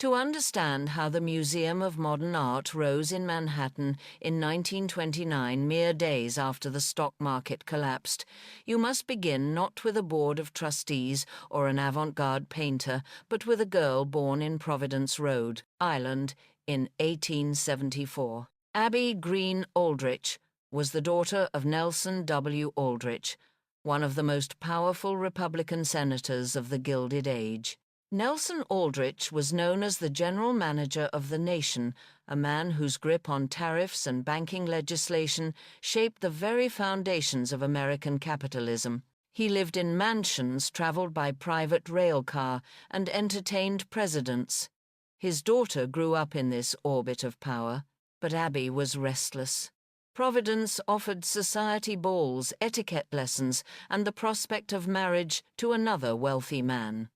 To understand how the Museum of Modern Art rose in Manhattan in 1929, mere days after the stock market collapsed, you must begin not with a board of trustees or an avant-garde painter, but with a girl born in Providence, Rhode Island, in 1874. Abby Green Aldrich was the daughter of Nelson W. Aldrich, one of the most powerful Republican senators of the Gilded Age. Nelson Aldrich was known as the general manager of the nation, a man whose grip on tariffs and banking legislation shaped the very foundations of American capitalism. He lived in mansions traveled by private rail car and entertained presidents. His daughter grew up in this orbit of power, but Abby was restless. Providence offered society balls, etiquette lessons, and the prospect of marriage to another wealthy man.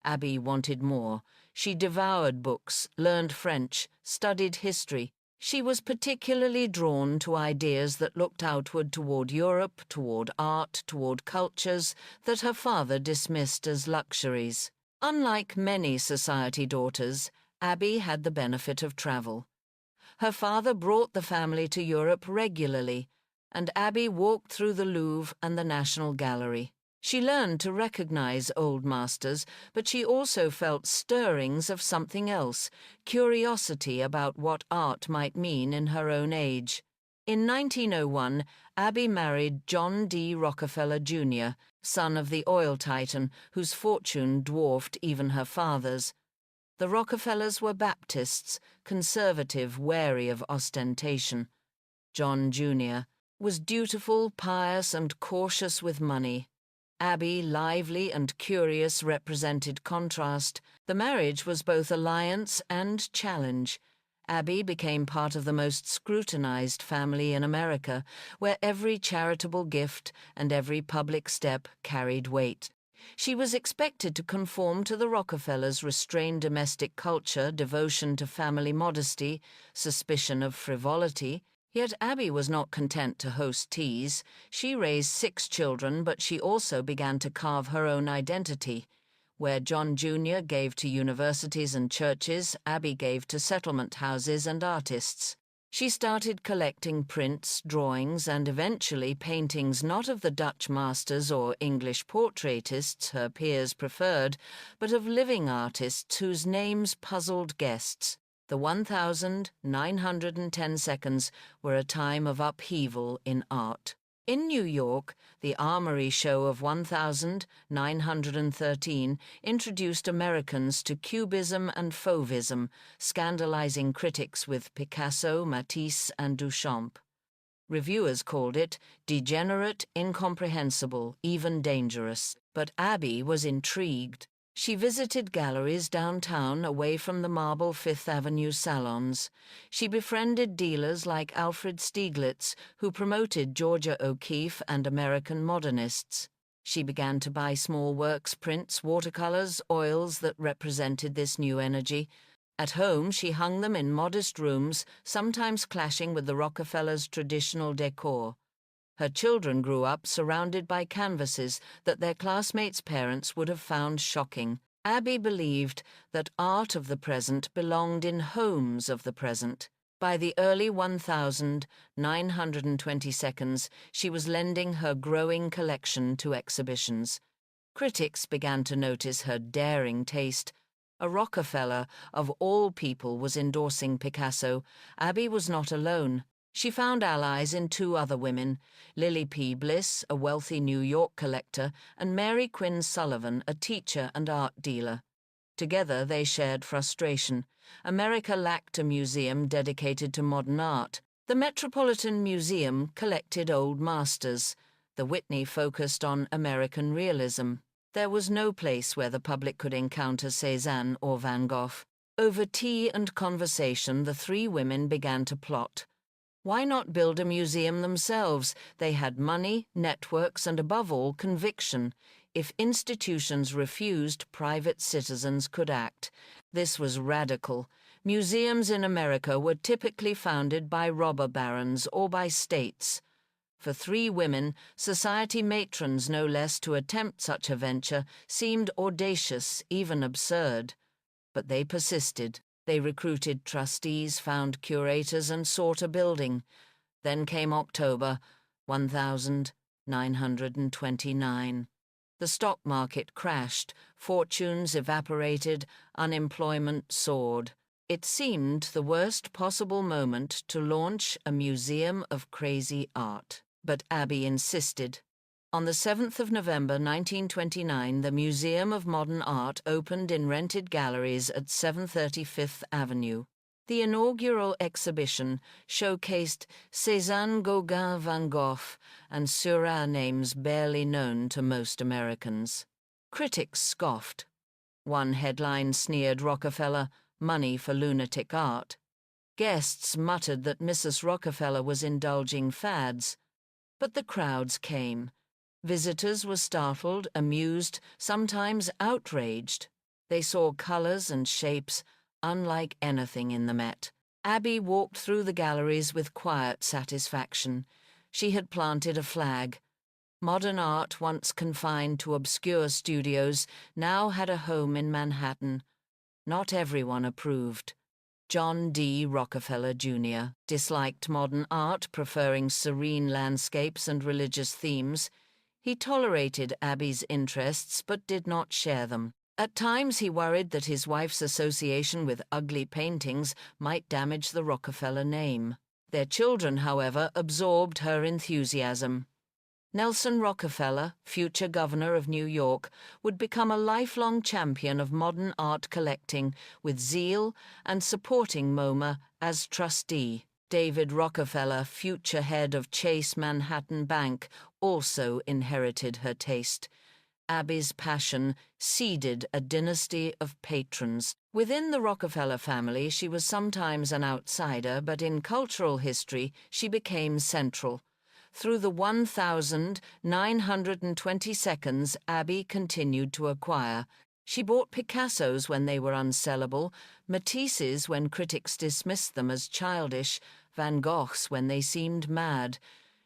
Abby wanted more. She devoured books, learned French, studied history. She was particularly drawn to ideas that looked outward toward Europe, toward art, toward cultures that her father dismissed as luxuries. Unlike many society daughters, Abby had the benefit of travel. Her father brought the family to Europe regularly, and Abby walked through the Louvre and the National Gallery. She learned to recognize old masters, but she also felt stirrings of something else, curiosity about what art might mean in her own age. In 1901, Abby married John D. Rockefeller, Jr., son of the oil titan whose fortune dwarfed even her father's. The Rockefellers were Baptists, conservative, wary of ostentation. John, Jr., was dutiful, pious, and cautious with money. Abby, lively and curious, represented contrast. The marriage was both alliance and challenge. Abby became part of the most scrutinized family in America, where every charitable gift and every public step carried weight. She was expected to conform to the Rockefellers' restrained domestic culture, devotion to family modesty, suspicion of frivolity. Yet Abby was not content to host teas. She raised 6 children, but she also began to carve her own identity. Where John Jr. gave to universities and churches, Abby gave to settlement houses and artists. She started collecting prints, drawings, and eventually paintings not of the Dutch masters or English portraitists her peers preferred, but of living artists whose names puzzled guests. The 1,910 seconds were a time of upheaval in art. In New York, the Armory Show of 1913 introduced Americans to Cubism and Fauvism, scandalizing critics with Picasso, Matisse, and Duchamp. Reviewers called it degenerate, incomprehensible, even dangerous. But Abby was intrigued. She visited galleries downtown away from the marble Fifth Avenue salons. She befriended dealers like Alfred Stieglitz, who promoted Georgia O'Keeffe and American modernists. She began to buy small works, prints, watercolors, oils that represented this new energy. At home, she hung them in modest rooms, sometimes clashing with the Rockefellers' traditional decor. Her children grew up surrounded by canvases that their classmates' parents would have found shocking. Abby believed that art of the present belonged in homes of the present. By the early 1,920 seconds, she was lending her growing collection to exhibitions. Critics began to notice her daring taste. A Rockefeller, of all people, was endorsing Picasso. Abby was not alone. She found allies in 2 other women, Lily P. Bliss, a wealthy New York collector, and Mary Quinn Sullivan, a teacher and art dealer. Together they shared frustration. America lacked a museum dedicated to modern art. The Metropolitan Museum collected old masters. The Whitney focused on American realism. There was no place where the public could encounter Cézanne or Van Gogh. Over tea and conversation, the 3 women began to plot. Why not build a museum themselves? They had money, networks, and above all, conviction. If institutions refused, private citizens could act. This was radical. Museums in America were typically founded by robber barons or by states. For 3 women, society matrons no less, to attempt such a venture seemed audacious, even absurd. But they persisted. They recruited trustees, found curators, and sought a building. Then came October, 1929. The stock market crashed, fortunes evaporated, unemployment soared. It seemed the worst possible moment to launch a museum of crazy art. But Abby insisted. On the 7th of November 1929, the Museum of Modern Art opened in rented galleries at 730 Fifth Avenue. The inaugural exhibition showcased Cézanne, Gauguin, Van Gogh, and Seurat names barely known to most Americans. Critics scoffed. One headline sneered Rockefeller, "Money for lunatic art." Guests muttered that Mrs. Rockefeller was indulging fads. But the crowds came. Visitors were startled, amused, sometimes outraged. They saw colors and shapes unlike anything in the Met. Abby walked through the galleries with quiet satisfaction. She had planted a flag. Modern art, once confined to obscure studios, now had a home in Manhattan. Not everyone approved. John D. Rockefeller, Jr. disliked modern art, preferring serene landscapes and religious themes. He tolerated Abby's interests but did not share them. At times he worried that his wife's association with ugly paintings might damage the Rockefeller name. Their children, however, absorbed her enthusiasm. Nelson Rockefeller, future governor of New York, would become a lifelong champion of modern art collecting with zeal and supporting MoMA as trustee. David Rockefeller, future head of Chase Manhattan Bank, also inherited her taste. Abby's passion seeded a dynasty of patrons. Within the Rockefeller family, she was sometimes an outsider, but in cultural history, she became central. Through the 1,920 seconds Abby continued to acquire. She bought Picassos when they were unsellable, Matisses when critics dismissed them as childish, Van Goghs when they seemed mad.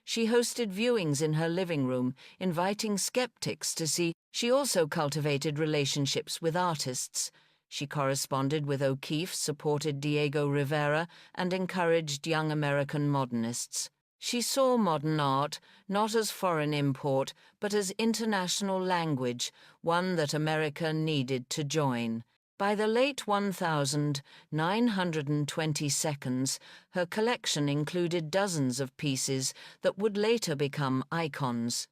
She hosted viewings in her living room, inviting skeptics to see. She also cultivated relationships with artists. She corresponded with O'Keeffe, supported Diego Rivera, and encouraged young American modernists. She saw modern art not as foreign import, but as international language, one that America needed to join. By the late 1,920 seconds, her collection included dozens of pieces that would later become icons.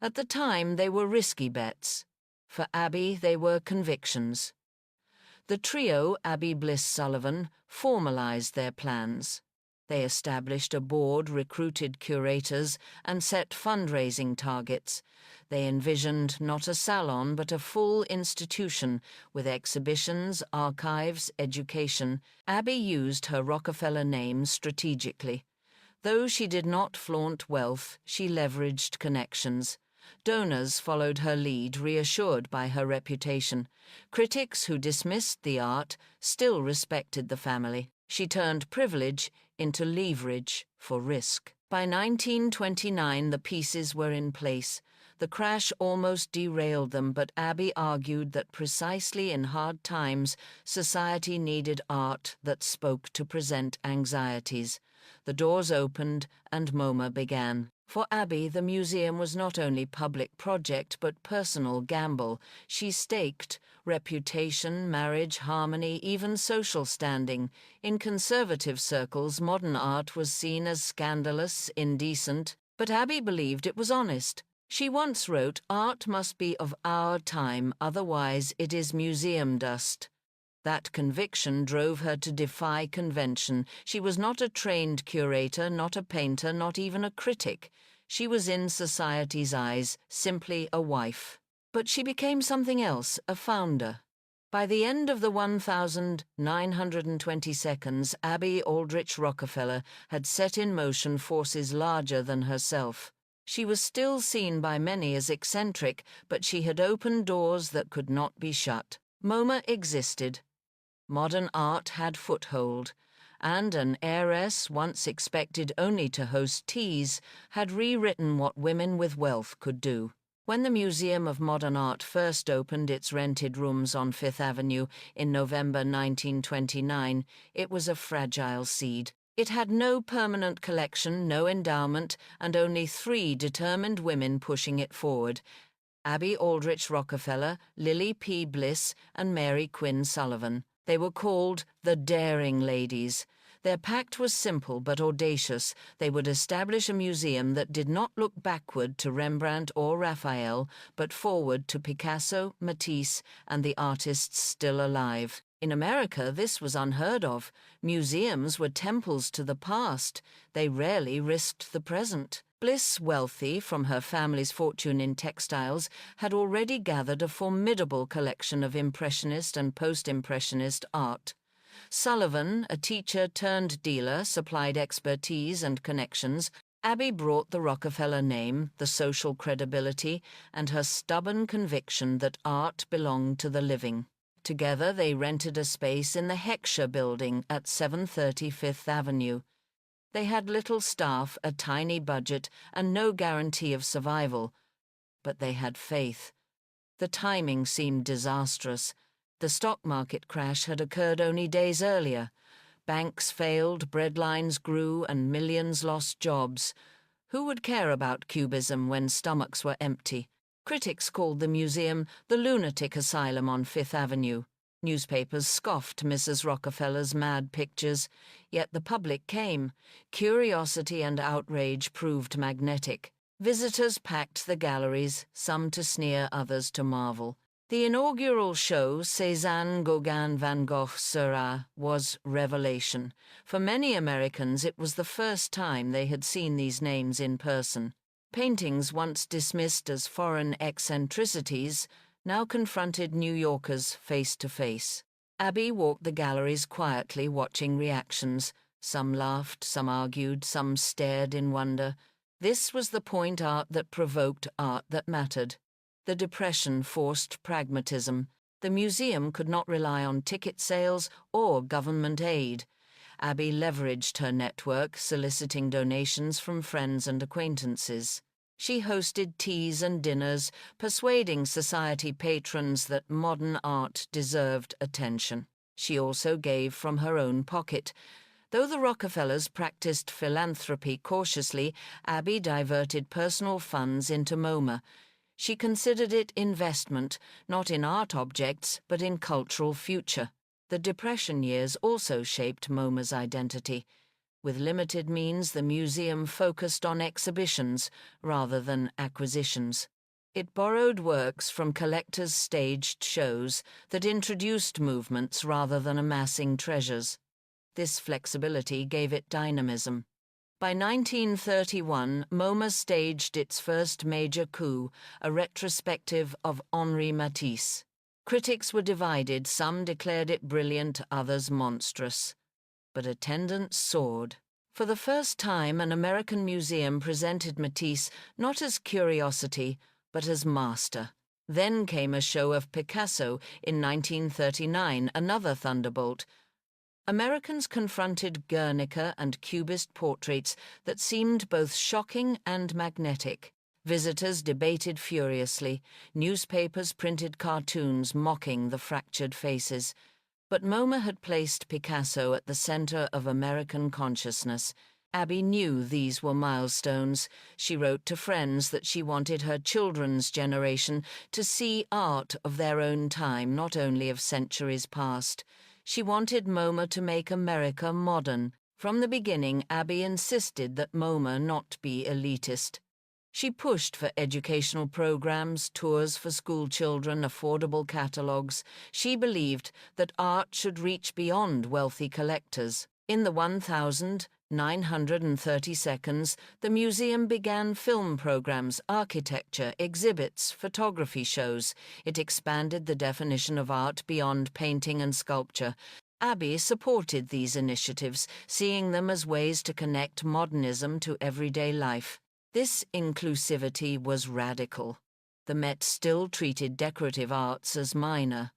At the time, they were risky bets. For Abby, they were convictions. The trio, Abby Bliss Sullivan, formalized their plans. They established a board, recruited curators, and set fundraising targets. They envisioned not a salon but a full institution with exhibitions, archives, education. Abby used her Rockefeller name strategically. Though she did not flaunt wealth, she leveraged connections. Donors followed her lead, reassured by her reputation. Critics who dismissed the art still respected the family. She turned privilege into leverage for risk. By 1929, the pieces were in place. The crash almost derailed them, but Abby argued that precisely in hard times, society needed art that spoke to present anxieties. The doors opened and MoMA began. For Abby, the museum was not only public project but personal gamble. She staked reputation, marriage, harmony, even social standing. In conservative circles, modern art was seen as scandalous, indecent, but Abby believed it was honest. She once wrote, "Art must be of our time, otherwise it is museum dust." That conviction drove her to defy convention. She was not a trained curator, not a painter, not even a critic. She was in society's eyes simply a wife. But she became something else, a founder. By the end of the 1,920 seconds, Abby Aldrich Rockefeller had set in motion forces larger than herself. She was still seen by many as eccentric, but she had opened doors that could not be shut. MoMA existed. Modern art had foothold, and an heiress once expected only to host teas had rewritten what women with wealth could do. When the Museum of Modern Art first opened its rented rooms on Fifth Avenue in November 1929, it was a fragile seed. It had no permanent collection, no endowment, and only 3 determined women pushing it forward: Abby Aldrich Rockefeller, Lily P. Bliss, and Mary Quinn Sullivan. They were called the Daring Ladies. Their pact was simple but audacious. They would establish a museum that did not look backward to Rembrandt or Raphael, but forward to Picasso, Matisse, and the artists still alive. In America, this was unheard of. Museums were temples to the past. They rarely risked the present. Bliss, wealthy from her family's fortune in textiles, had already gathered a formidable collection of Impressionist and Post-Impressionist art. Sullivan, a teacher-turned-dealer, supplied expertise and connections. Abby brought the Rockefeller name, the social credibility, and her stubborn conviction that art belonged to the living. Together they rented a space in the Heckscher Building at 730 Fifth Avenue. They had little staff, a tiny budget, and no guarantee of survival. But they had faith. The timing seemed disastrous. The stock market crash had occurred only days earlier. Banks failed, breadlines grew, and millions lost jobs. Who would care about cubism when stomachs were empty? Critics called the museum the lunatic asylum on Fifth Avenue. Newspapers scoffed Mrs. Rockefeller's mad pictures, yet the public came. Curiosity and outrage proved magnetic. Visitors packed the galleries, some to sneer, others to marvel. The inaugural show, Cézanne, Gauguin, Van Gogh, Seurat, was revelation. For many Americans, it was the first time they had seen these names in person. Paintings once dismissed as foreign eccentricities now confronted New Yorkers face to face. Abby walked the galleries quietly, watching reactions. Some laughed, some argued, some stared in wonder. This was the point art that provoked art that mattered. The Depression forced pragmatism. The museum could not rely on ticket sales or government aid. Abby leveraged her network, soliciting donations from friends and acquaintances. She hosted teas and dinners, persuading society patrons that modern art deserved attention. She also gave from her own pocket. Though the Rockefellers practiced philanthropy cautiously, Abby diverted personal funds into MoMA. She considered it investment, not in art objects, but in cultural future. The Depression years also shaped MoMA's identity. With limited means, the museum focused on exhibitions rather than acquisitions. It borrowed works from collectors' staged shows that introduced movements rather than amassing treasures. This flexibility gave it dynamism. By 1931, MoMA staged its first major coup, a retrospective of Henri Matisse. Critics were divided, some declared it brilliant, others monstrous. But attendance soared. For the first time, an American museum presented Matisse not as curiosity, but as master. Then came a show of Picasso in 1939, another thunderbolt. Americans confronted Guernica and Cubist portraits that seemed both shocking and magnetic. Visitors debated furiously. Newspapers printed cartoons mocking the fractured faces. But MoMA had placed Picasso at the center of American consciousness. Abby knew these were milestones. She wrote to friends that she wanted her children's generation to see art of their own time, not only of centuries past. She wanted MoMA to make America modern. From the beginning, Abby insisted that MoMA not be elitist. She pushed for educational programs, tours for school children, affordable catalogues. She believed that art should reach beyond wealthy collectors. In the 1,930 seconds, the museum began film programs, architecture, exhibits, photography shows. It expanded the definition of art beyond painting and sculpture. Abby supported these initiatives, seeing them as ways to connect modernism to everyday life. This inclusivity was radical. The Met still treated decorative arts as minor.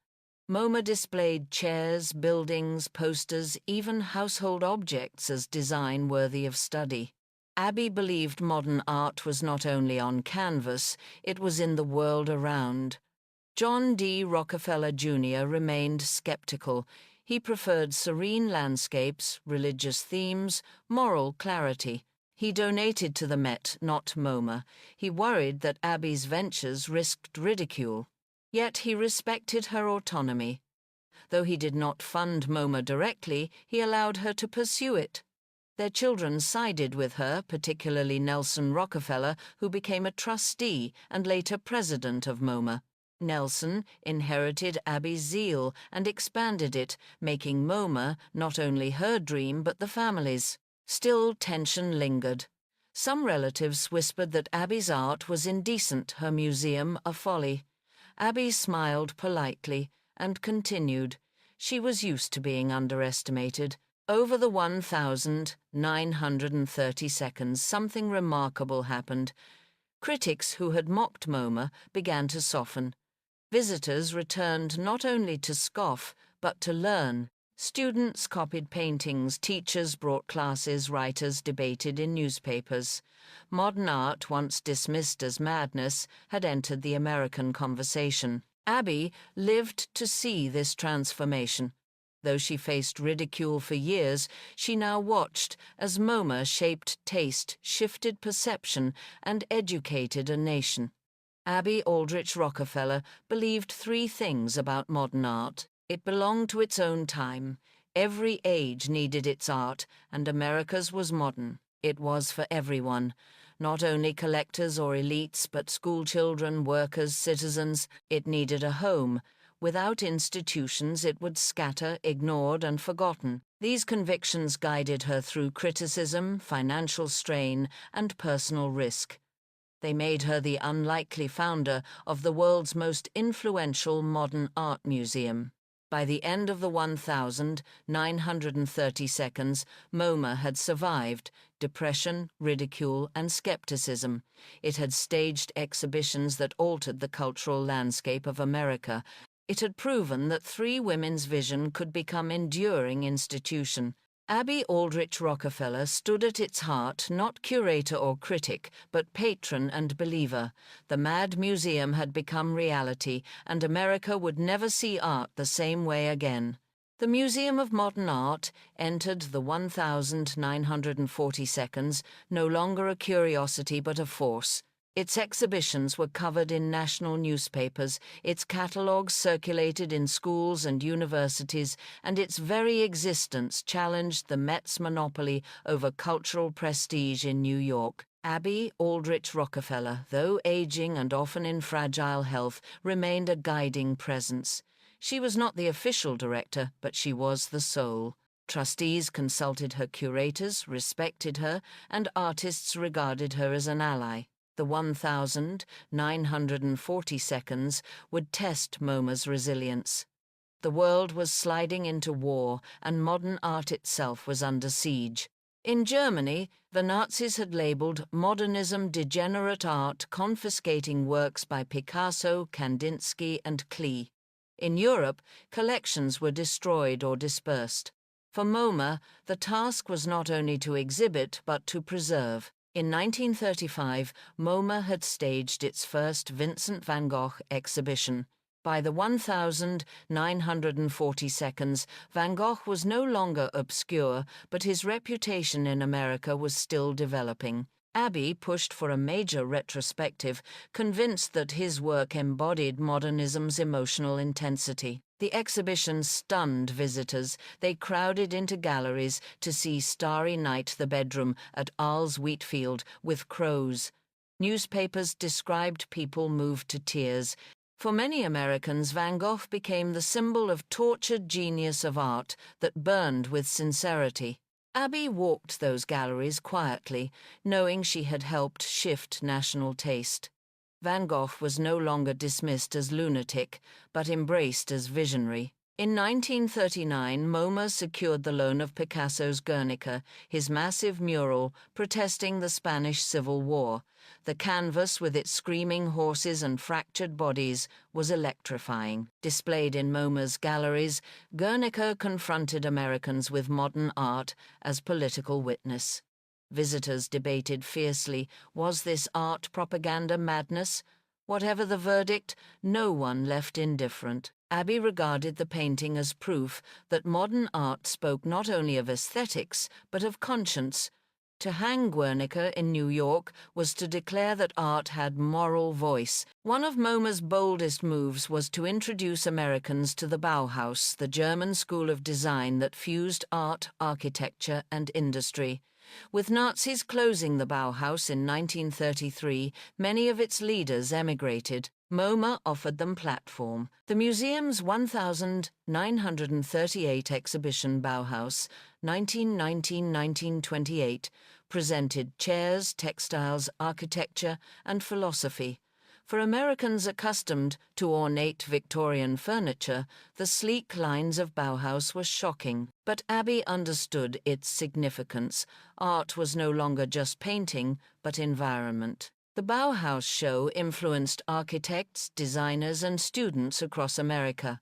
MoMA displayed chairs, buildings, posters, even household objects as design worthy of study. Abby believed modern art was not only on canvas, it was in the world around. John D. Rockefeller Jr. remained skeptical. He preferred serene landscapes, religious themes, moral clarity. He donated to the Met, not MoMA. He worried that Abby's ventures risked ridicule. Yet he respected her autonomy. Though he did not fund MoMA directly, he allowed her to pursue it. Their children sided with her, particularly Nelson Rockefeller, who became a trustee and later president of MoMA. Nelson inherited Abby's zeal and expanded it, making MoMA not only her dream but the family's. Still, tension lingered. Some relatives whispered that Abby's art was indecent, her museum a folly. Abby smiled politely and continued. She was used to being underestimated. Over the 1,930 seconds, something remarkable happened. Critics who had mocked MoMA began to soften. Visitors returned not only to scoff, but to learn. Students copied paintings, teachers brought classes, writers debated in newspapers. Modern art, once dismissed as madness, had entered the American conversation. Abby lived to see this transformation. Though she faced ridicule for years, she now watched as MoMA shaped taste, shifted perception, and educated a nation. Abby Aldrich Rockefeller believed three things about modern art. It belonged to its own time. Every age needed its art, and America's was modern. It was for everyone. Not only collectors or elites, but schoolchildren, workers, citizens. It needed a home. Without institutions, it would scatter, ignored, and forgotten. These convictions guided her through criticism, financial strain, and personal risk. They made her the unlikely founder of the world's most influential modern art museum. By the end of the 1,930 seconds, MoMA had survived depression, ridicule, and skepticism. It had staged exhibitions that altered the cultural landscape of America. It had proven that three women's vision could become enduring institution. Abby Aldrich Rockefeller stood at its heart, not curator or critic, but patron and believer. The Mad Museum had become reality, and America would never see art the same way again. The Museum of Modern Art entered the 1,940 seconds, no longer a curiosity but a force. Its exhibitions were covered in national newspapers, its catalogues circulated in schools and universities, and its very existence challenged the Met's monopoly over cultural prestige in New York. Abby Aldrich Rockefeller, though aging and often in fragile health, remained a guiding presence. She was not the official director, but she was the soul. Trustees consulted her curators, respected her, and artists regarded her as an ally. The 1,940 seconds would test MoMA's resilience. The world was sliding into war, and modern art itself was under siege. In Germany, the Nazis had labeled modernism degenerate art, confiscating works by Picasso, Kandinsky, and Klee. In Europe, collections were destroyed or dispersed. For MoMA, the task was not only to exhibit, but to preserve. In 1935, MoMA had staged its first Vincent van Gogh exhibition. By the 1,940 seconds, Van Gogh was no longer obscure, but his reputation in America was still developing. Abby pushed for a major retrospective, convinced that his work embodied modernism's emotional intensity. The exhibition stunned visitors. They crowded into galleries to see Starry Night the Bedroom at Arles Wheatfield with crows. Newspapers described people moved to tears. For many Americans, Van Gogh became the symbol of tortured genius of art that burned with sincerity. Abby walked those galleries quietly, knowing she had helped shift national taste. Van Gogh was no longer dismissed as lunatic, but embraced as visionary. In 1939, MoMA secured the loan of Picasso's Guernica, his massive mural protesting the Spanish Civil War. The canvas, with its screaming horses and fractured bodies, was electrifying. Displayed in MoMA's galleries, Guernica confronted Americans with modern art as political witness. Visitors debated fiercely, was this art propaganda madness? Whatever the verdict, no one left indifferent. Abbey regarded the painting as proof that modern art spoke not only of aesthetics, but of conscience. To hang Guernica in New York was to declare that art had moral voice. One of MoMA's boldest moves was to introduce Americans to the Bauhaus, the German school of design that fused art, architecture, and industry. With Nazis closing the Bauhaus in 1933, many of its leaders emigrated. MoMA offered them platform. The museum's 1938 exhibition Bauhaus, 1919-1928, presented chairs, textiles, architecture, and philosophy. For Americans accustomed to ornate Victorian furniture, the sleek lines of Bauhaus were shocking. But Abbey understood its significance. Art was no longer just painting, but environment. The Bauhaus show influenced architects, designers, and students across America.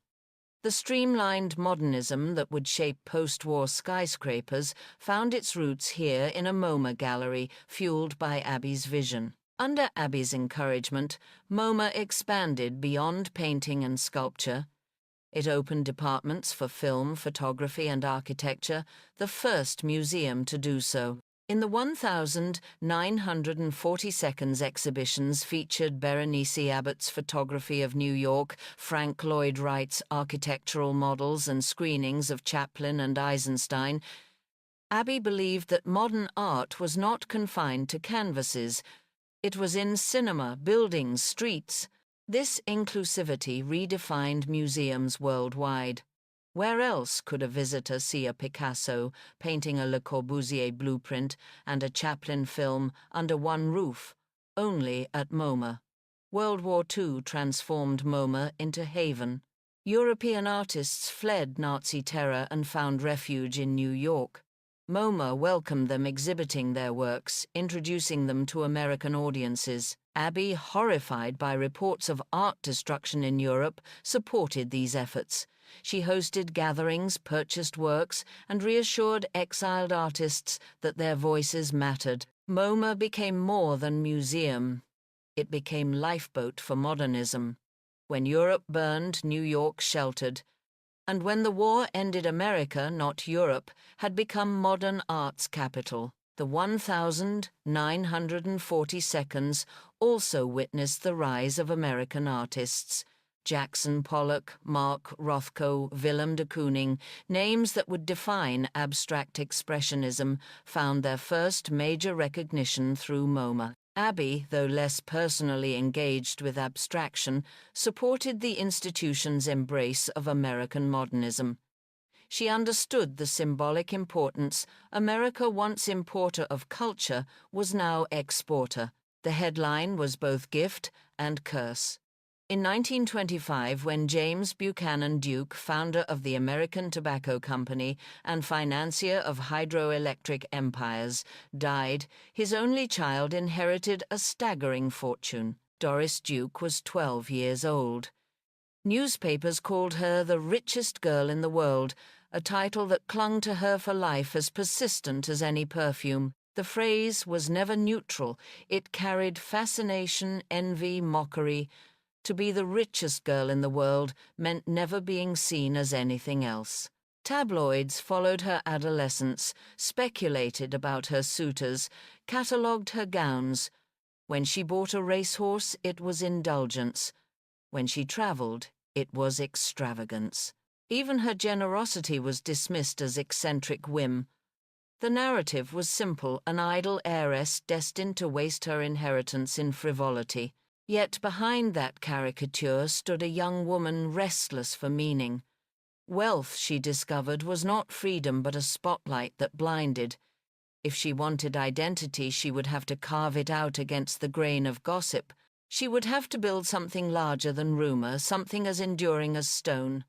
The streamlined modernism that would shape post-war skyscrapers found its roots here in a MoMA gallery fueled by Abbey's vision. Under Abbey's encouragement, MoMA expanded beyond painting and sculpture. It opened departments for film, photography, and architecture, the first museum to do so. In the 1,940 exhibitions featured Berenice Abbott's photography of New York, Frank Lloyd Wright's architectural models, and screenings of Chaplin and Eisenstein. Abbey believed that modern art was not confined to canvases. It was in cinema, buildings, streets. This inclusivity redefined museums worldwide. Where else could a visitor see a Picasso painting a Le Corbusier blueprint and a Chaplin film under one roof? Only at MoMA. World War II transformed MoMA into haven. European artists fled Nazi terror and found refuge in New York. MoMA welcomed them exhibiting their works, introducing them to American audiences. Abbey, horrified by reports of art destruction in Europe, supported these efforts. She hosted gatherings, purchased works, and reassured exiled artists that their voices mattered. MoMA became more than museum. It became lifeboat for modernism. When Europe burned, New York sheltered. And when the war ended, America, not Europe, had become modern art's capital. The 1,940 also witnessed the rise of American artists. Jackson Pollock, Mark Rothko, Willem de Kooning, names that would define abstract expressionism, found their first major recognition through MoMA. Abbey, though less personally engaged with abstraction, supported the institution's embrace of American modernism. She understood the symbolic importance. America, once importer of culture, was now exporter. The headline was both gift and curse. In 1925, when James Buchanan Duke, founder of the American Tobacco Company and financier of hydroelectric empires, died, his only child inherited a staggering fortune. Doris Duke was 12 years old. Newspapers called her the richest girl in the world, a title that clung to her for life as persistent as any perfume. The phrase was never neutral. It carried fascination, envy, mockery. To be the richest girl in the world meant never being seen as anything else. Tabloids followed her adolescence, speculated about her suitors, catalogued her gowns. When she bought a racehorse, it was indulgence. When she travelled, it was extravagance. Even her generosity was dismissed as eccentric whim. The narrative was simple, an idle heiress destined to waste her inheritance in frivolity. Yet behind that caricature stood a young woman restless for meaning. Wealth, she discovered, was not freedom but a spotlight that blinded. If she wanted identity, she would have to carve it out against the grain of gossip. She would have to build something larger than rumor, something as enduring as stone.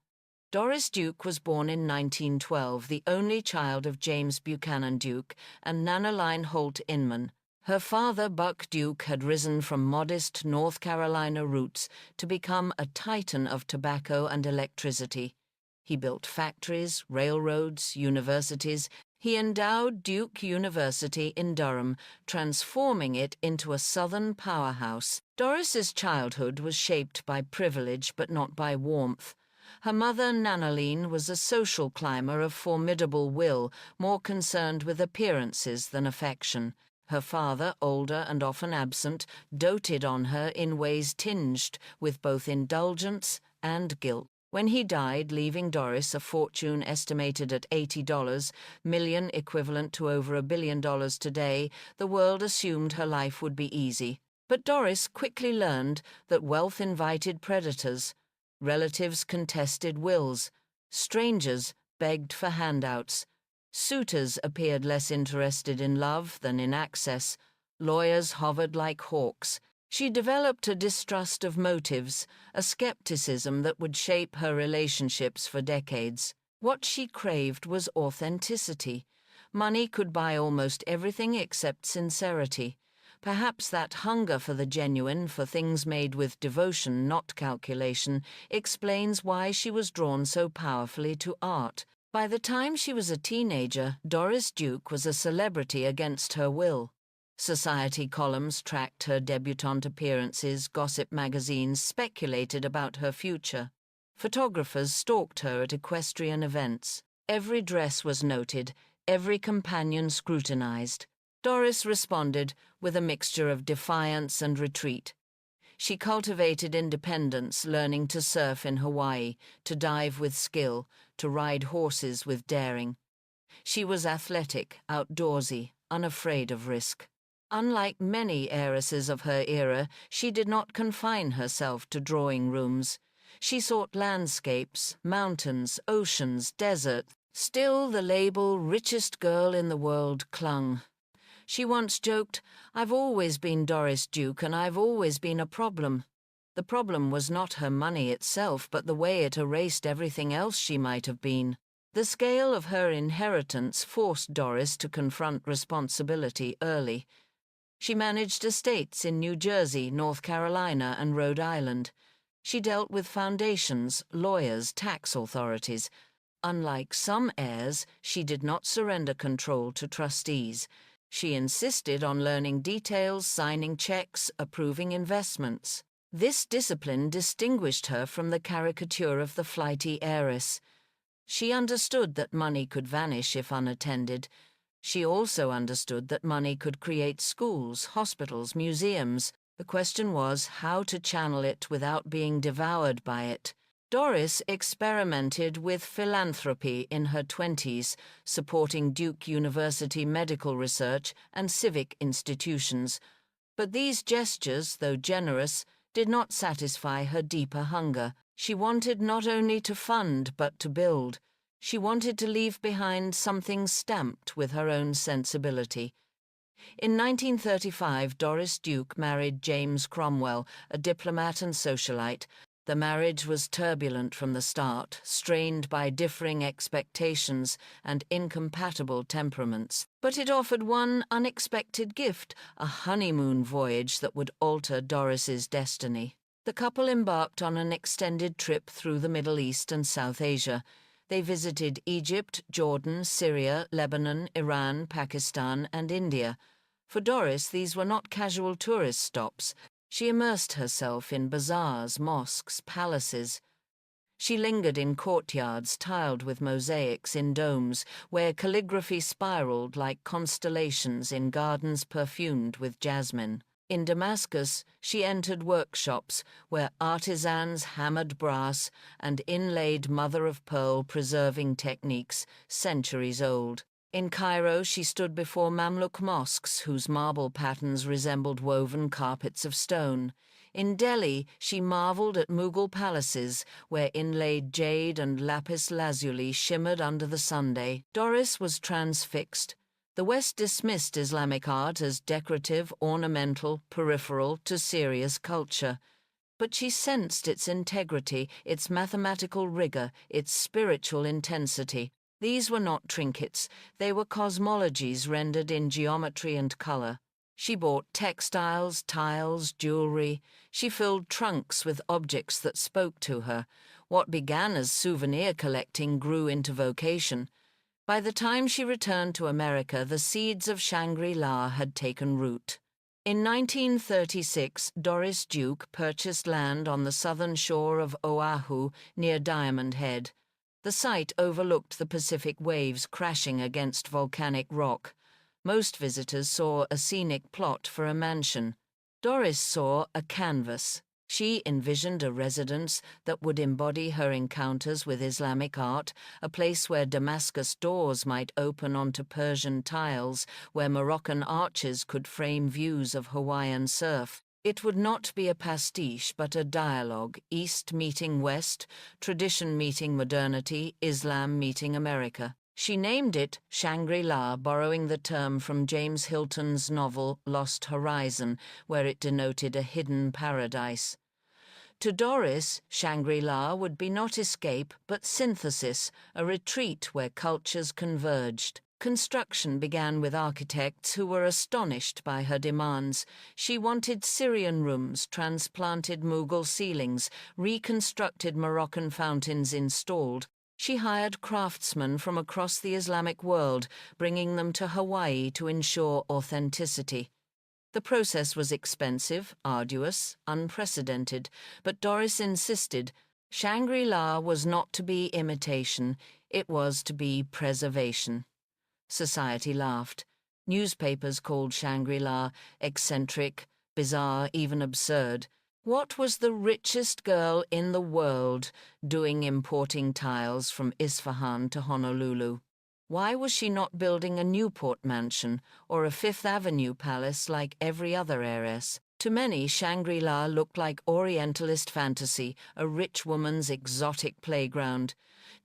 Doris Duke was born in 1912, the only child of James Buchanan Duke and Nanaline Holt Inman. Her father, Buck Duke, had risen from modest North Carolina roots to become a titan of tobacco and electricity. He built factories, railroads, universities. He endowed Duke University in Durham, transforming it into a southern powerhouse. Doris's childhood was shaped by privilege but not by warmth. Her mother, Nanaline, was a social climber of formidable will, more concerned with appearances than affection. Her father, older and often absent, doted on her in ways tinged with both indulgence and guilt. When he died, leaving Doris a fortune estimated at $80 million, equivalent to over $1 billion today, the world assumed her life would be easy. But Doris quickly learned that wealth invited predators. Relatives contested wills. Strangers begged for handouts. Suitors appeared less interested in love than in access. Lawyers hovered like hawks. She developed a distrust of motives, a skepticism that would shape her relationships for decades. What she craved was authenticity. Money could buy almost everything except sincerity. Perhaps that hunger for the genuine, for things made with devotion, not calculation, explains why she was drawn so powerfully to art. By the time she was a teenager, Doris Duke was a celebrity against her will. Society columns tracked her debutante appearances, gossip magazines speculated about her future. Photographers stalked her at equestrian events. Every dress was noted, every companion scrutinized. Doris responded with a mixture of defiance and retreat. She cultivated independence, learning to surf in Hawaii, to dive with skill, to ride horses with daring. She was athletic, outdoorsy, unafraid of risk. Unlike many heiresses of her era, she did not confine herself to drawing rooms. She sought landscapes, mountains, oceans, desert. Still the label richest girl in the world clung. She once joked, "I've always been Doris Duke and I've always been a problem." The problem was not her money itself, but the way it erased everything else she might have been. The scale of her inheritance forced Doris to confront responsibility early. She managed estates in New Jersey, North Carolina, and Rhode Island. She dealt with foundations, lawyers, tax authorities. Unlike some heirs, she did not surrender control to trustees. She insisted on learning details, signing checks, approving investments. This discipline distinguished her from the caricature of the flighty heiress. She understood that money could vanish if unattended. She also understood that money could create schools, hospitals, museums. The question was how to channel it without being devoured by it. Doris experimented with philanthropy in her 20s, supporting Duke University medical research and civic institutions. But these gestures, though generous, did not satisfy her deeper hunger. She wanted not only to fund but to build. She wanted to leave behind something stamped with her own sensibility. In 1935, Doris Duke married James Cromwell, a diplomat and socialite. The marriage was turbulent from the start, strained by differing expectations and incompatible temperaments. But it offered one unexpected gift, a honeymoon voyage that would alter Doris's destiny. The couple embarked on an extended trip through the Middle East and South Asia. They visited Egypt, Jordan, Syria, Lebanon, Iran, Pakistan, and India. For Doris, these were not casual tourist stops. She immersed herself in bazaars, mosques, palaces. She lingered in courtyards tiled with mosaics in domes, where calligraphy spiraled like constellations in gardens perfumed with jasmine. In Damascus, she entered workshops where artisans hammered brass and inlaid mother-of-pearl preserving techniques centuries old. In Cairo, she stood before Mamluk mosques whose marble patterns resembled woven carpets of stone. In Delhi, she marveled at Mughal palaces where inlaid jade and lapis lazuli shimmered under the sunday. Doris was transfixed. The West dismissed Islamic art as decorative, ornamental, peripheral to serious culture. But she sensed its integrity, its mathematical rigor, its spiritual intensity. These were not trinkets, they were cosmologies rendered in geometry and color. She bought textiles, tiles, jewelry. She filled trunks with objects that spoke to her. What began as souvenir collecting grew into vocation. By the time she returned to America, the seeds of Shangri-La had taken root. In 1936, Doris Duke purchased land on the southern shore of Oahu near Diamond Head. The site overlooked the Pacific waves crashing against volcanic rock. Most visitors saw a scenic plot for a mansion. Doris saw a canvas. She envisioned a residence that would embody her encounters with Islamic art, a place where Damascus doors might open onto Persian tiles, where Moroccan arches could frame views of Hawaiian surf. It would not be a pastiche, but a dialogue, East meeting West, tradition meeting modernity, Islam meeting America. She named it Shangri-La, borrowing the term from James Hilton's novel Lost Horizon, where it denoted a hidden paradise. To Doris, Shangri-La would be not escape, but synthesis, a retreat where cultures converged. Construction began with architects who were astonished by her demands. She wanted Syrian rooms, transplanted Mughal ceilings, reconstructed Moroccan fountains installed. She hired craftsmen from across the Islamic world, bringing them to Hawaii to ensure authenticity. The process was expensive, arduous, unprecedented, but Doris insisted Shangri-La was not to be imitation, it was to be preservation. Society laughed. Newspapers called Shangri-La eccentric, bizarre, even absurd. What was the richest girl in the world doing importing tiles from Isfahan to Honolulu? Why was she not building a Newport mansion or a Fifth Avenue palace like every other heiress? To many, Shangri-La looked like Orientalist fantasy, a rich woman's exotic playground.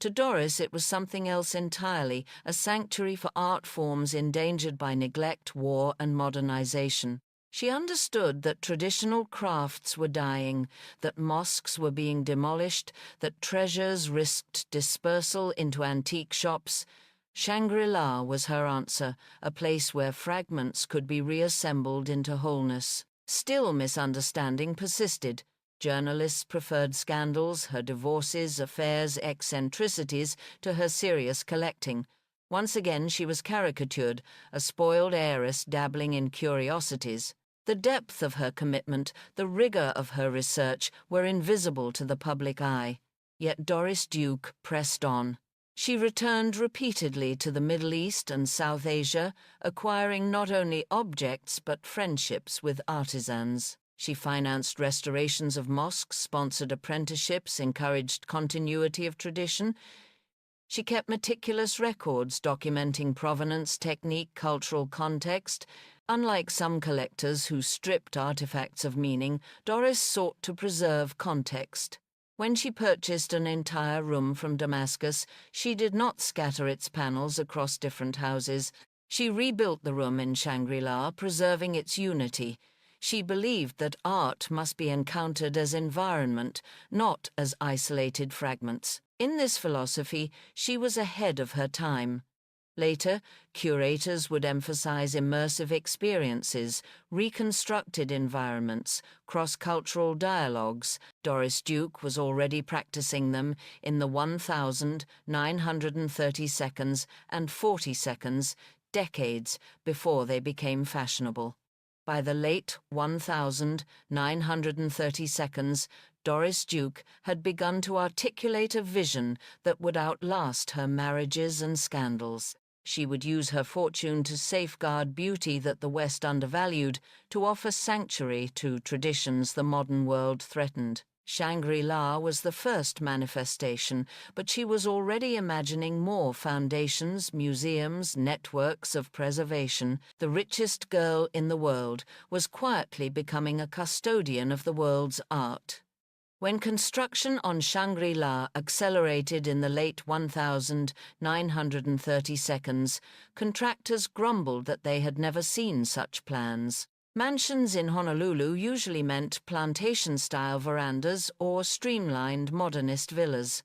To Doris, it was something else entirely, a sanctuary for art forms endangered by neglect, war, and modernization. She understood that traditional crafts were dying, that mosques were being demolished, that treasures risked dispersal into antique shops. Shangri-La was her answer, a place where fragments could be reassembled into wholeness. Still, misunderstanding persisted. Journalists preferred scandals, her divorces, affairs, eccentricities, to her serious collecting. Once again she was caricatured, a spoiled heiress dabbling in curiosities. The depth of her commitment, the rigor of her research, were invisible to the public eye. Yet Doris Duke pressed on. She returned repeatedly to the Middle East and South Asia, acquiring not only objects but friendships with artisans. She financed restorations of mosques, sponsored apprenticeships, encouraged continuity of tradition. She kept meticulous records documenting provenance, technique, cultural context. Unlike some collectors who stripped artifacts of meaning, Doris sought to preserve context. When she purchased an entire room from Damascus, she did not scatter its panels across different houses. She rebuilt the room in Shangri-La, preserving its unity. She believed that art must be encountered as environment, not as isolated fragments. In this philosophy, she was ahead of her time. Later, curators would emphasize immersive experiences, reconstructed environments, cross-cultural dialogues. Doris Duke was already practicing them in the 1,930 seconds and 40 seconds, decades before they became fashionable. By the late 1,930 seconds, Doris Duke had begun to articulate a vision that would outlast her marriages and scandals. She would use her fortune to safeguard beauty that the West undervalued, to offer sanctuary to traditions the modern world threatened. Shangri-La was the first manifestation, but she was already imagining more foundations, museums, networks of preservation. The richest girl in the world was quietly becoming a custodian of the world's art. When construction on Shangri-La accelerated in the late 1,930 seconds, contractors grumbled that they had never seen such plans. Mansions in Honolulu usually meant plantation-style verandas or streamlined modernist villas.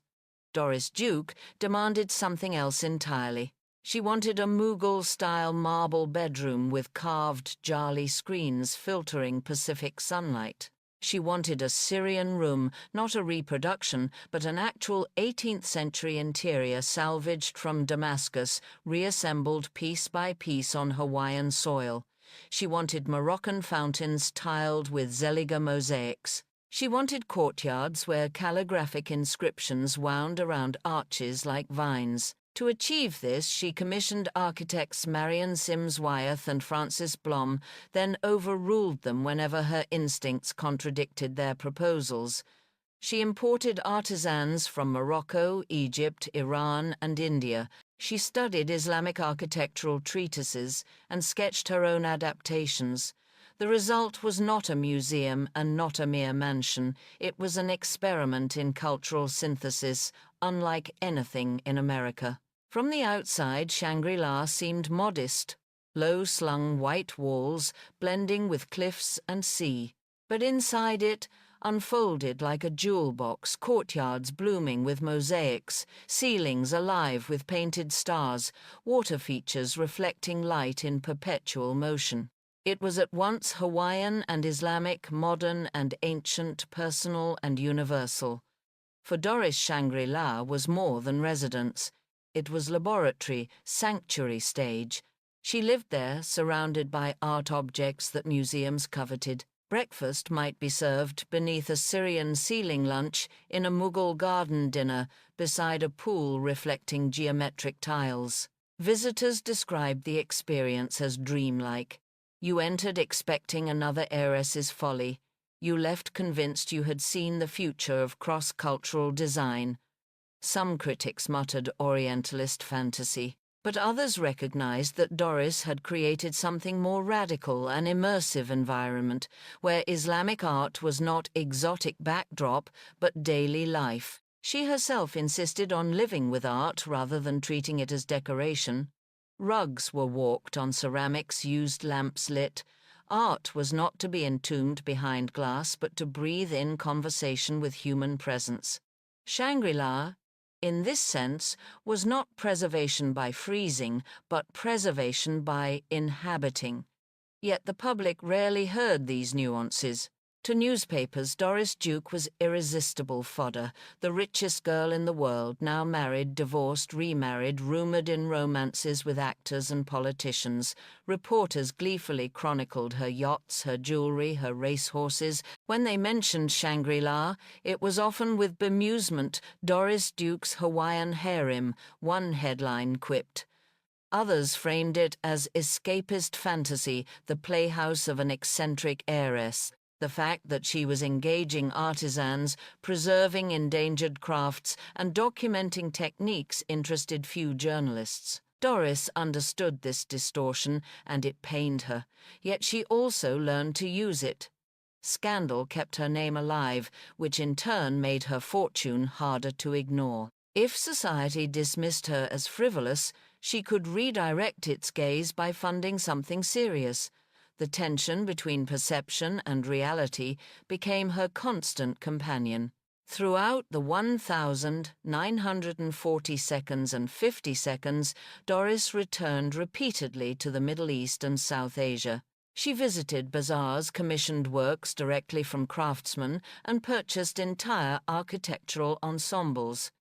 Doris Duke demanded something else entirely. She wanted a Mughal-style marble bedroom with carved Jali screens filtering Pacific sunlight. She wanted a Syrian room, not a reproduction, but an actual 18th century interior salvaged from Damascus, reassembled piece by piece on Hawaiian soil. She wanted Moroccan fountains tiled with Zeliger mosaics. She wanted courtyards where calligraphic inscriptions wound around arches like vines. To achieve this, she commissioned architects Marion Sims Wyeth and Francis Blom, then overruled them whenever her instincts contradicted their proposals. She imported artisans from Morocco, Egypt, Iran, and India. She studied Islamic architectural treatises and sketched her own adaptations. The result was not a museum and not a mere mansion. It was an experiment in cultural synthesis, unlike anything in America. From the outside, Shangri-La seemed modest, low-slung white walls blending with cliffs and sea. But inside it, unfolded like a jewel box, courtyards blooming with mosaics, ceilings alive with painted stars, water features reflecting light in perpetual motion. It was at once Hawaiian and Islamic, modern and ancient, personal and universal. For Doris, Shangri-La was more than residence. It was laboratory, sanctuary stage. She lived there, surrounded by art objects that museums coveted. Breakfast might be served beneath a Syrian ceiling lunch in a Mughal garden dinner beside a pool reflecting geometric tiles. Visitors described the experience as dreamlike. You entered expecting another heiress's folly. You left convinced you had seen the future of cross-cultural design. Some critics muttered Orientalist fantasy, but others recognized that Doris had created something more radical, an immersive environment, where Islamic art was not exotic backdrop, but daily life. She herself insisted on living with art rather than treating it as decoration. Rugs were walked on ceramics, used lamps lit. Art was not to be entombed behind glass, but to breathe in conversation with human presence. Shangri-La, in this sense, was not preservation by freezing, but preservation by inhabiting. Yet the public rarely heard these nuances. To newspapers, Doris Duke was irresistible fodder, the richest girl in the world, now married, divorced, remarried, rumoured in romances with actors and politicians. Reporters gleefully chronicled her yachts, her jewellery, her racehorses. When they mentioned Shangri-La, it was often with bemusement, Doris Duke's Hawaiian harem, one headline quipped. Others framed it as escapist fantasy, the playhouse of an eccentric heiress. The fact that she was engaging artisans, preserving endangered crafts, and documenting techniques interested few journalists. Doris understood this distortion, and it pained her, yet she also learned to use it. Scandal kept her name alive, which in turn made her fortune harder to ignore. If society dismissed her as frivolous, she could redirect its gaze by funding something serious. The tension between perception and reality became her constant companion. Throughout the 1,940 seconds and 50 seconds, Doris returned repeatedly to the Middle East and South Asia. She visited bazaars, commissioned works directly from craftsmen, and purchased entire architectural ensembles.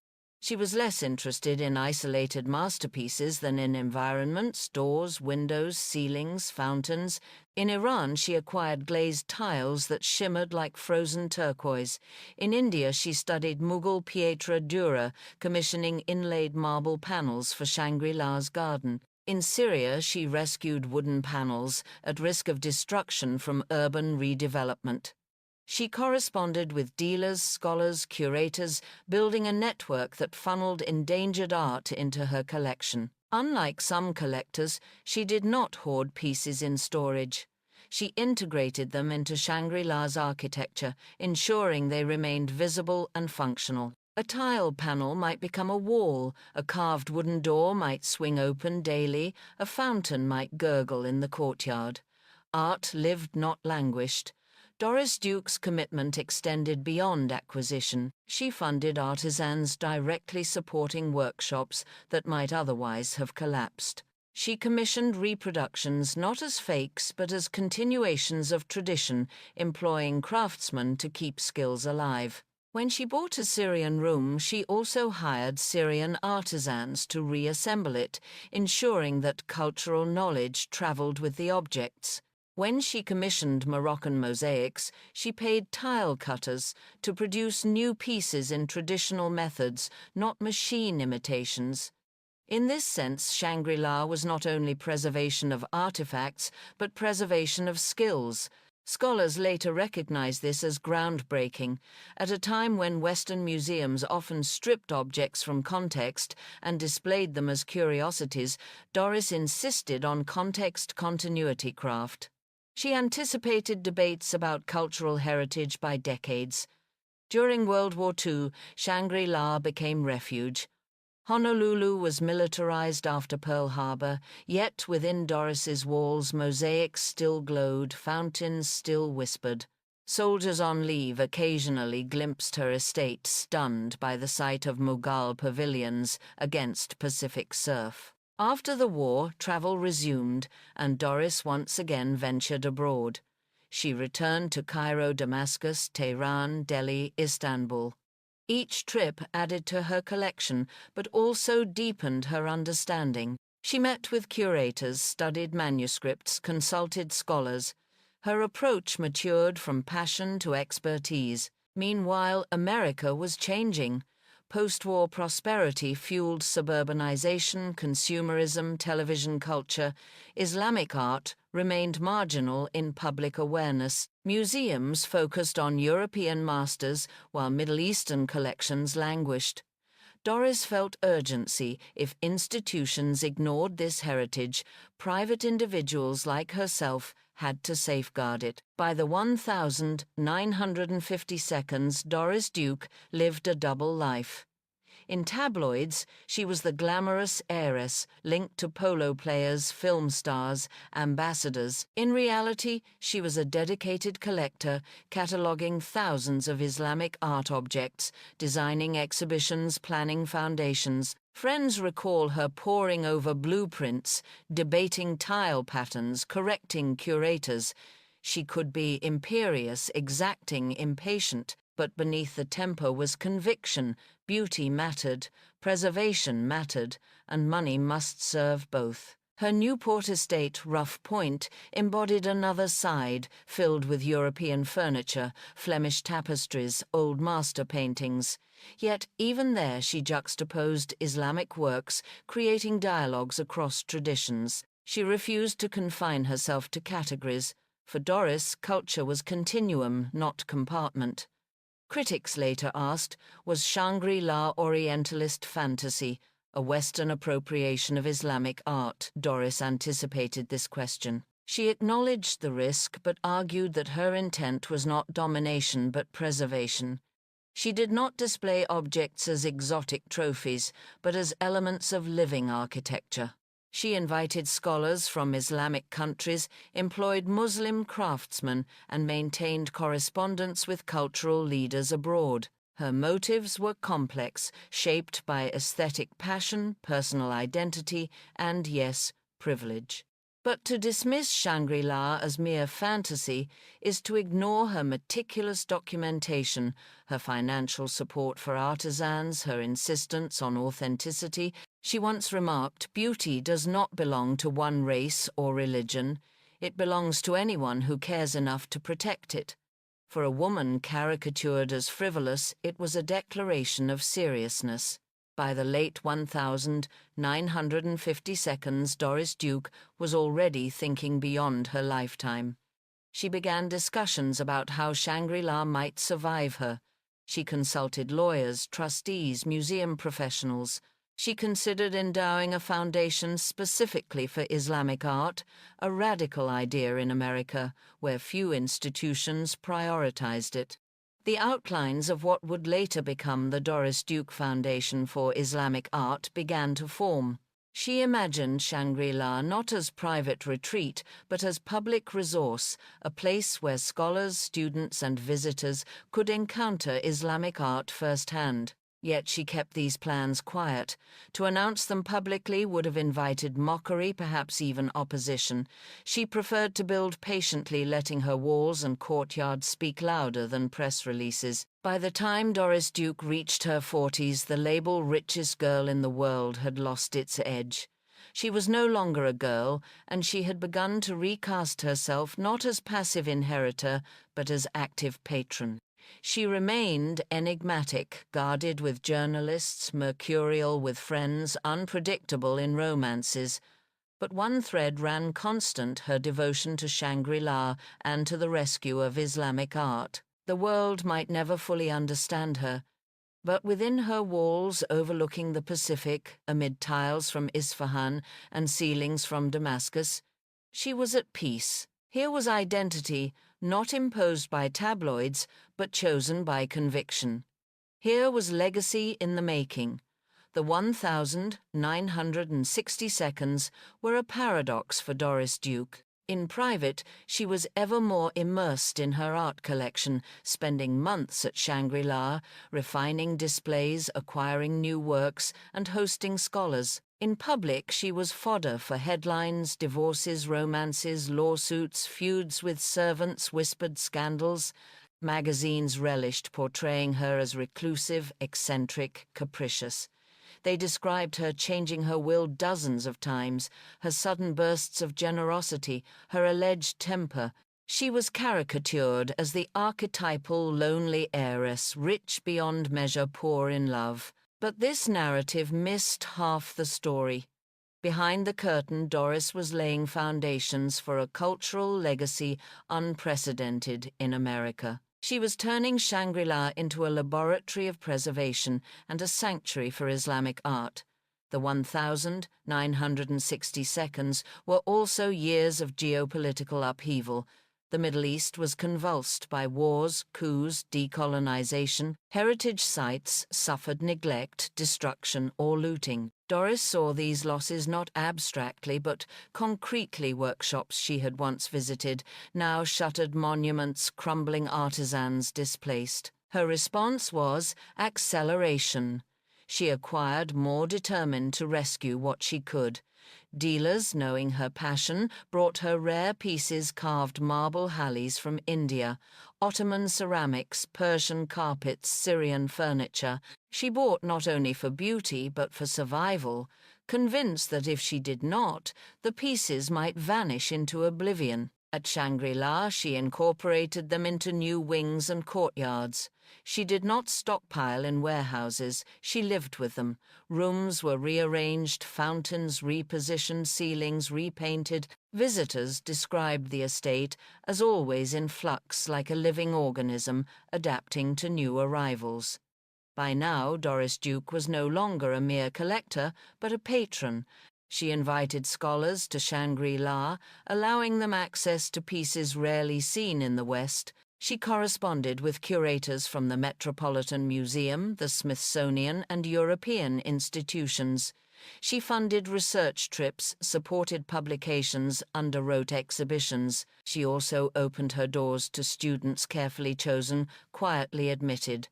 She was less interested in isolated masterpieces than in environments, doors, windows, ceilings, fountains. In Iran, she acquired glazed tiles that shimmered like frozen turquoise. In India, she studied Mughal pietra dura, commissioning inlaid marble panels for Shangri-La's garden. In Syria, she rescued wooden panels at risk of destruction from urban redevelopment. She corresponded with dealers, scholars, curators, building a network that funneled endangered art into her collection. Unlike some collectors, she did not hoard pieces in storage. She integrated them into Shangri-La's architecture, ensuring they remained visible and functional. A tile panel might become a wall, a carved wooden door might swing open daily, a fountain might gurgle in the courtyard. Art lived, not languished. Doris Duke's commitment extended beyond acquisition. She funded artisans directly supporting workshops that might otherwise have collapsed. She commissioned reproductions not as fakes but as continuations of tradition, employing craftsmen to keep skills alive. When she bought a Syrian room, she also hired Syrian artisans to reassemble it, ensuring that cultural knowledge traveled with the objects. When she commissioned Moroccan mosaics, she paid tile cutters to produce new pieces in traditional methods, not machine imitations. In this sense, Shangri-La was not only preservation of artifacts, but preservation of skills. Scholars later recognized this as groundbreaking. At a time when Western museums often stripped objects from context and displayed them as curiosities, Doris insisted on context continuity craft. She anticipated debates about cultural heritage by decades. During World War II, Shangri-La became refuge. Honolulu was militarized after Pearl Harbor, yet within Doris's walls mosaics still glowed, fountains still whispered. Soldiers on leave occasionally glimpsed her estate, stunned by the sight of Mughal pavilions against Pacific surf. After the war, travel resumed, and Doris once again ventured abroad. She returned to Cairo, Damascus, Tehran, Delhi, Istanbul. Each trip added to her collection, but also deepened her understanding. She met with curators, studied manuscripts, consulted scholars. Her approach matured from passion to expertise. Meanwhile, America was changing. Post-war prosperity fueled suburbanization, consumerism, television culture. Islamic art remained marginal in public awareness. Museums focused on European masters, while Middle Eastern collections languished. Doris felt urgency. If institutions ignored this heritage, private individuals like herself had to safeguard it. By the 1952nd, Doris Duke lived a double life. In tabloids, she was the glamorous heiress linked to polo players, film stars, ambassadors. In reality, she was a dedicated collector, cataloguing thousands of Islamic art objects, designing exhibitions, planning foundations. Friends recall her poring over blueprints, debating tile patterns, correcting curators. She could be imperious, exacting, impatient, but beneath the temper was conviction. Beauty mattered, preservation mattered, and money must serve both. Her Newport estate, Rough Point, embodied another side, filled with European furniture, Flemish tapestries, old master paintings. Yet even there she juxtaposed Islamic works, creating dialogues across traditions. She refused to confine herself to categories. For Doris, culture was continuum, not compartment. Critics later asked, was Shangri-La Orientalist fantasy, a Western appropriation of Islamic art? Doris anticipated this question. She acknowledged the risk, but argued that her intent was not domination but preservation. She did not display objects as exotic trophies, but as elements of living architecture. She invited scholars from Islamic countries, employed Muslim craftsmen, and maintained correspondence with cultural leaders abroad. Her motives were complex, shaped by aesthetic passion, personal identity, and, yes, privilege. But to dismiss Shangri-La as mere fantasy is to ignore her meticulous documentation, her financial support for artisans, her insistence on authenticity. She once remarked, "Beauty does not belong to one race or religion. It belongs to anyone who cares enough to protect it." For a woman caricatured as frivolous, it was a declaration of seriousness. By the late 1952, Doris Duke was already thinking beyond her lifetime. She began discussions about how Shangri-La might survive her. She consulted lawyers, trustees, museum professionals. She considered endowing a foundation specifically for Islamic art, a radical idea in America, where few institutions prioritized it. The outlines of what would later become the Doris Duke Foundation for Islamic Art began to form. She imagined Shangri-La not as private retreat, but as public resource, a place where scholars, students, and visitors could encounter Islamic art firsthand. Yet she kept these plans quiet. To announce them publicly would have invited mockery, perhaps even opposition. She preferred to build patiently, letting her walls and courtyards speak louder than press releases. By the time Doris Duke reached her 40s, the label richest girl in the world had lost its edge. She was no longer a girl, and she had begun to recast herself not as passive inheritor, but as active patron. She remained enigmatic, guarded with journalists, mercurial with friends, unpredictable in romances. But one thread ran constant, her devotion to Shangri-La and to the rescue of Islamic art. The world might never fully understand her, but within her walls overlooking the Pacific, amid tiles from Isfahan and ceilings from Damascus, she was at peace. Here was identity, not imposed by tabloids, but chosen by conviction. Here was legacy in the making. The 1,960 seconds were a paradox for Doris Duke. In private, she was ever more immersed in her art collection, spending months at Shangri-La, refining displays, acquiring new works, and hosting scholars. In public, she was fodder for headlines, divorces, romances, lawsuits, feuds with servants, whispered scandals. Magazines relished portraying her as reclusive, eccentric, capricious. They described her changing her will dozens of times, her sudden bursts of generosity, her alleged temper. She was caricatured as the archetypal lonely heiress, rich beyond measure, poor in love. But this narrative missed half the story. Behind the curtain, Doris was laying foundations for a cultural legacy unprecedented in America. She was turning Shangri-La into a laboratory of preservation and a sanctuary for Islamic art. The 1,960 seconds were also years of geopolitical upheaval. The Middle East was convulsed by wars, coups, decolonization. Heritage sites suffered neglect, destruction, or looting. Doris saw these losses not abstractly, but concretely. Workshops she had once visited, now shuttered, monuments, crumbling artisans displaced. Her response was acceleration. She acquired, more determined to rescue what she could. Dealers, knowing her passion, brought her rare pieces, carved marble hallis from India, Ottoman ceramics, Persian carpets, Syrian furniture. She bought not only for beauty, but for survival, convinced that if she did not, the pieces might vanish into oblivion. At Shangri-La, she incorporated them into new wings and courtyards. She did not stockpile in warehouses, she lived with them. Rooms were rearranged, fountains repositioned, ceilings repainted. Visitors described the estate as always in flux, like a living organism, adapting to new arrivals. By now, Doris Duke was no longer a mere collector, but a patron. She invited scholars to Shangri-La, allowing them access to pieces rarely seen in the West. She corresponded with curators from the Metropolitan Museum, the Smithsonian, and European institutions. She funded research trips, supported publications, underwrote exhibitions. She also opened her doors to students carefully chosen, quietly admitted.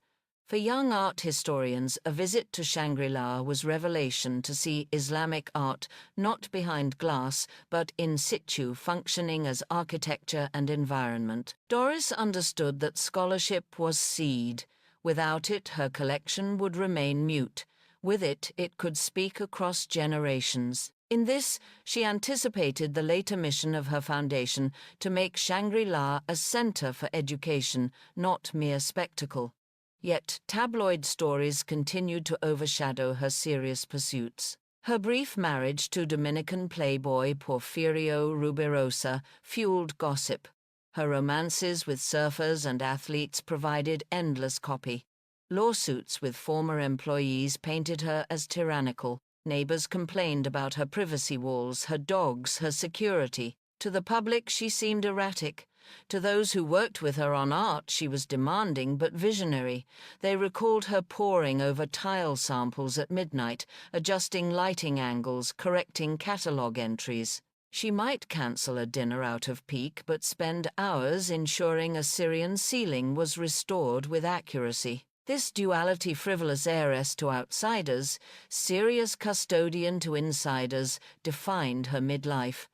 For young art historians, a visit to Shangri-La was revelation to see Islamic art not behind glass, but in situ, functioning as architecture and environment. Doris understood that scholarship was seed. Without it, her collection would remain mute. With it, it could speak across generations. In this, she anticipated the later mission of her foundation to make Shangri-La a center for education, not mere spectacle. Yet tabloid stories continued to overshadow her serious pursuits. Her brief marriage to Dominican playboy Porfirio Rubirosa fueled gossip. Her romances with surfers and athletes provided endless copy. Lawsuits with former employees painted her as tyrannical. Neighbors complained about her privacy walls, her dogs, her security. To the public, she seemed erratic. To those who worked with her on art, she was demanding but visionary. They recalled her poring over tile samples at midnight, adjusting lighting angles, correcting catalogue entries. She might cancel a dinner out of pique, but spend hours ensuring a Syrian ceiling was restored with accuracy. This duality, frivolous heiress to outsiders, serious custodian to insiders, defined her midlife.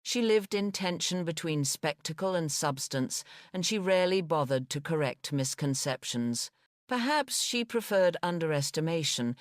She lived in tension between spectacle and substance, and she rarely bothered to correct misconceptions. Perhaps she preferred underestimation.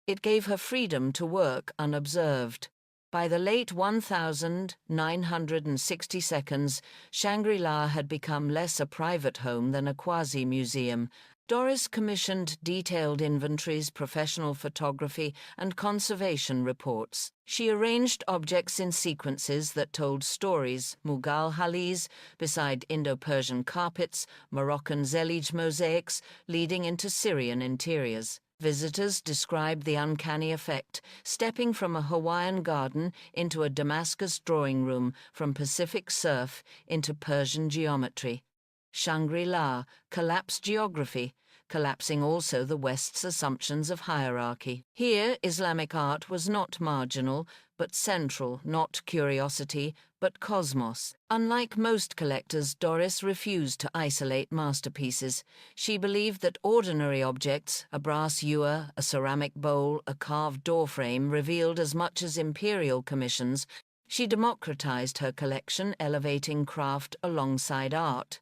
It gave her freedom to work unobserved. By the late 1960s, Shangri-La had become less a private home than a quasi-museum. Doris commissioned detailed inventories, professional photography, and conservation reports. She arranged objects in sequences that told stories, Mughal halis beside Indo-Persian carpets, Moroccan zellige mosaics leading into Syrian interiors. Visitors described the uncanny effect, stepping from a Hawaiian garden into a Damascus drawing room, from Pacific surf into Persian geometry. Shangri-La collapsed geography, collapsing also the West's assumptions of hierarchy. Here, Islamic art was not marginal, but central, not curiosity, but cosmos. Unlike most collectors, Doris refused to isolate masterpieces. She believed that ordinary objects, a brass ewer, a ceramic bowl, a carved doorframe, revealed as much as imperial commissions. She democratized her collection, elevating craft alongside art.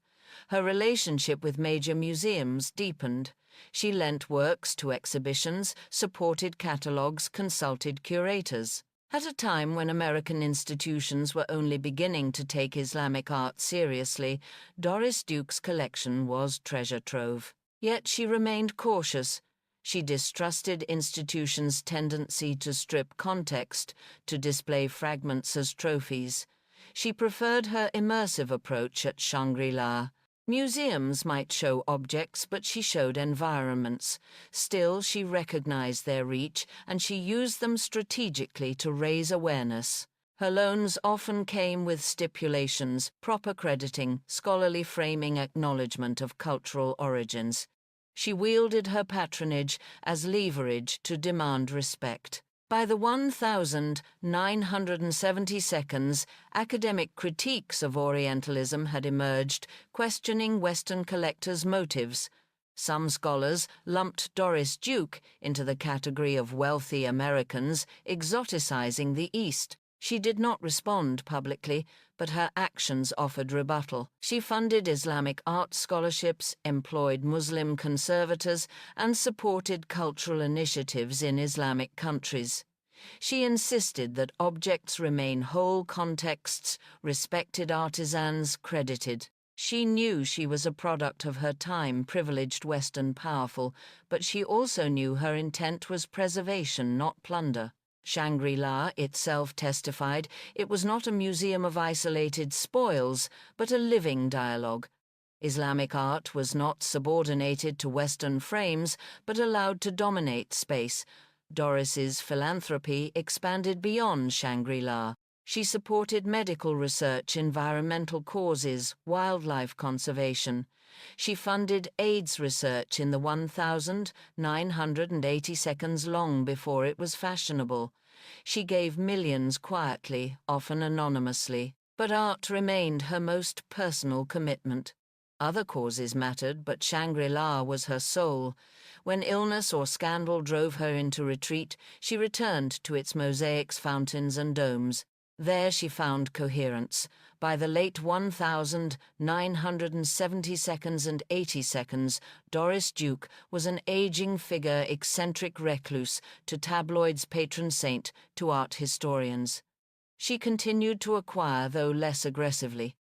Her relationship with major museums deepened. She lent works to exhibitions, supported catalogues, consulted curators. At a time when American institutions were only beginning to take Islamic art seriously, Doris Duke's collection was treasure trove. Yet she remained cautious. She distrusted institutions' tendency to strip context, to display fragments as trophies. She preferred her immersive approach at Shangri-La. Museums might show objects, but she showed environments. Still, she recognized their reach, and she used them strategically to raise awareness. Her loans often came with stipulations, proper crediting, scholarly framing, acknowledgement of cultural origins. She wielded her patronage as leverage to demand respect. By the 1972nd, academic critiques of Orientalism had emerged, questioning Western collectors' motives. Some scholars lumped Doris Duke into the category of wealthy Americans exoticizing the East. She did not respond publicly, but her actions offered rebuttal. She funded Islamic art scholarships, employed Muslim conservators, and supported cultural initiatives in Islamic countries. She insisted that objects remain whole contexts, respected artisans, credited. She knew she was a product of her time, privileged, Western, powerful, but she also knew her intent was preservation, not plunder. Shangri-La itself testified it was not a museum of isolated spoils, but a living dialogue. Islamic art was not subordinated to Western frames, but allowed to dominate space. Doris's philanthropy expanded beyond Shangri-La. She supported medical research, environmental causes, wildlife conservation. She funded AIDS research in the 1980s long before it was fashionable. She gave millions quietly, often anonymously. But art remained her most personal commitment. Other causes mattered, but Shangri-La was her soul. When illness or scandal drove her into retreat, she returned to its mosaics, fountains, and domes. There she found coherence. By the late 1970s and 80s, Doris Duke was an aging figure, eccentric recluse, to tabloids patron saint, to art historians. She continued to acquire, though less aggressively.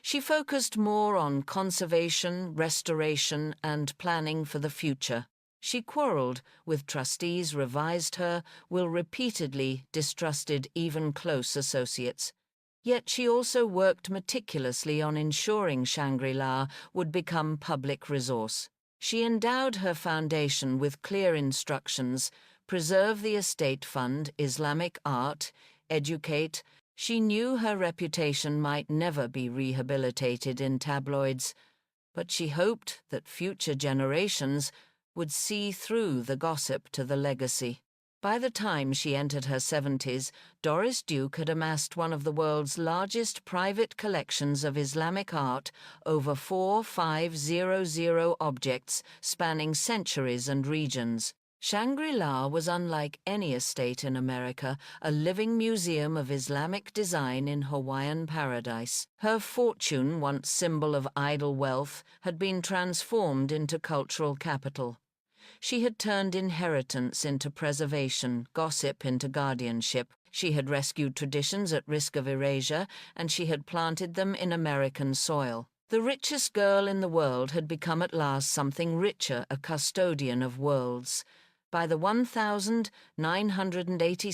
She focused more on conservation, restoration, and planning for the future. She quarreled with trustees, revised her, will repeatedly distrusted even close associates. Yet she also worked meticulously on ensuring Shangri-La would become public resource. She endowed her foundation with clear instructions: preserve the estate fund, Islamic art, educate. She knew her reputation might never be rehabilitated in tabloids, but she hoped that future generations would see through the gossip to the legacy. By the time she entered her 70s, Doris Duke had amassed one of the world's largest private collections of Islamic art, over 4,500 objects spanning centuries and regions. Shangri-La was unlike any estate in America, a living museum of Islamic design in Hawaiian paradise. Her fortune, once symbol of idle wealth, had been transformed into cultural capital. She had turned inheritance into preservation, gossip into guardianship. She had rescued traditions at risk of erasure, and she had planted them in American soil. The richest girl in the world had become at last something richer, a custodian of worlds. By the 1,980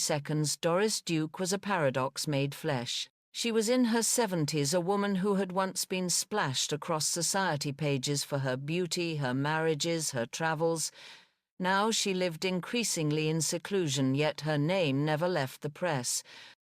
Doris Duke was a paradox made flesh. She was in her 70s, a woman who had once been splashed across society pages for her beauty, her marriages, her travels. Now she lived increasingly in seclusion, yet her name never left the press.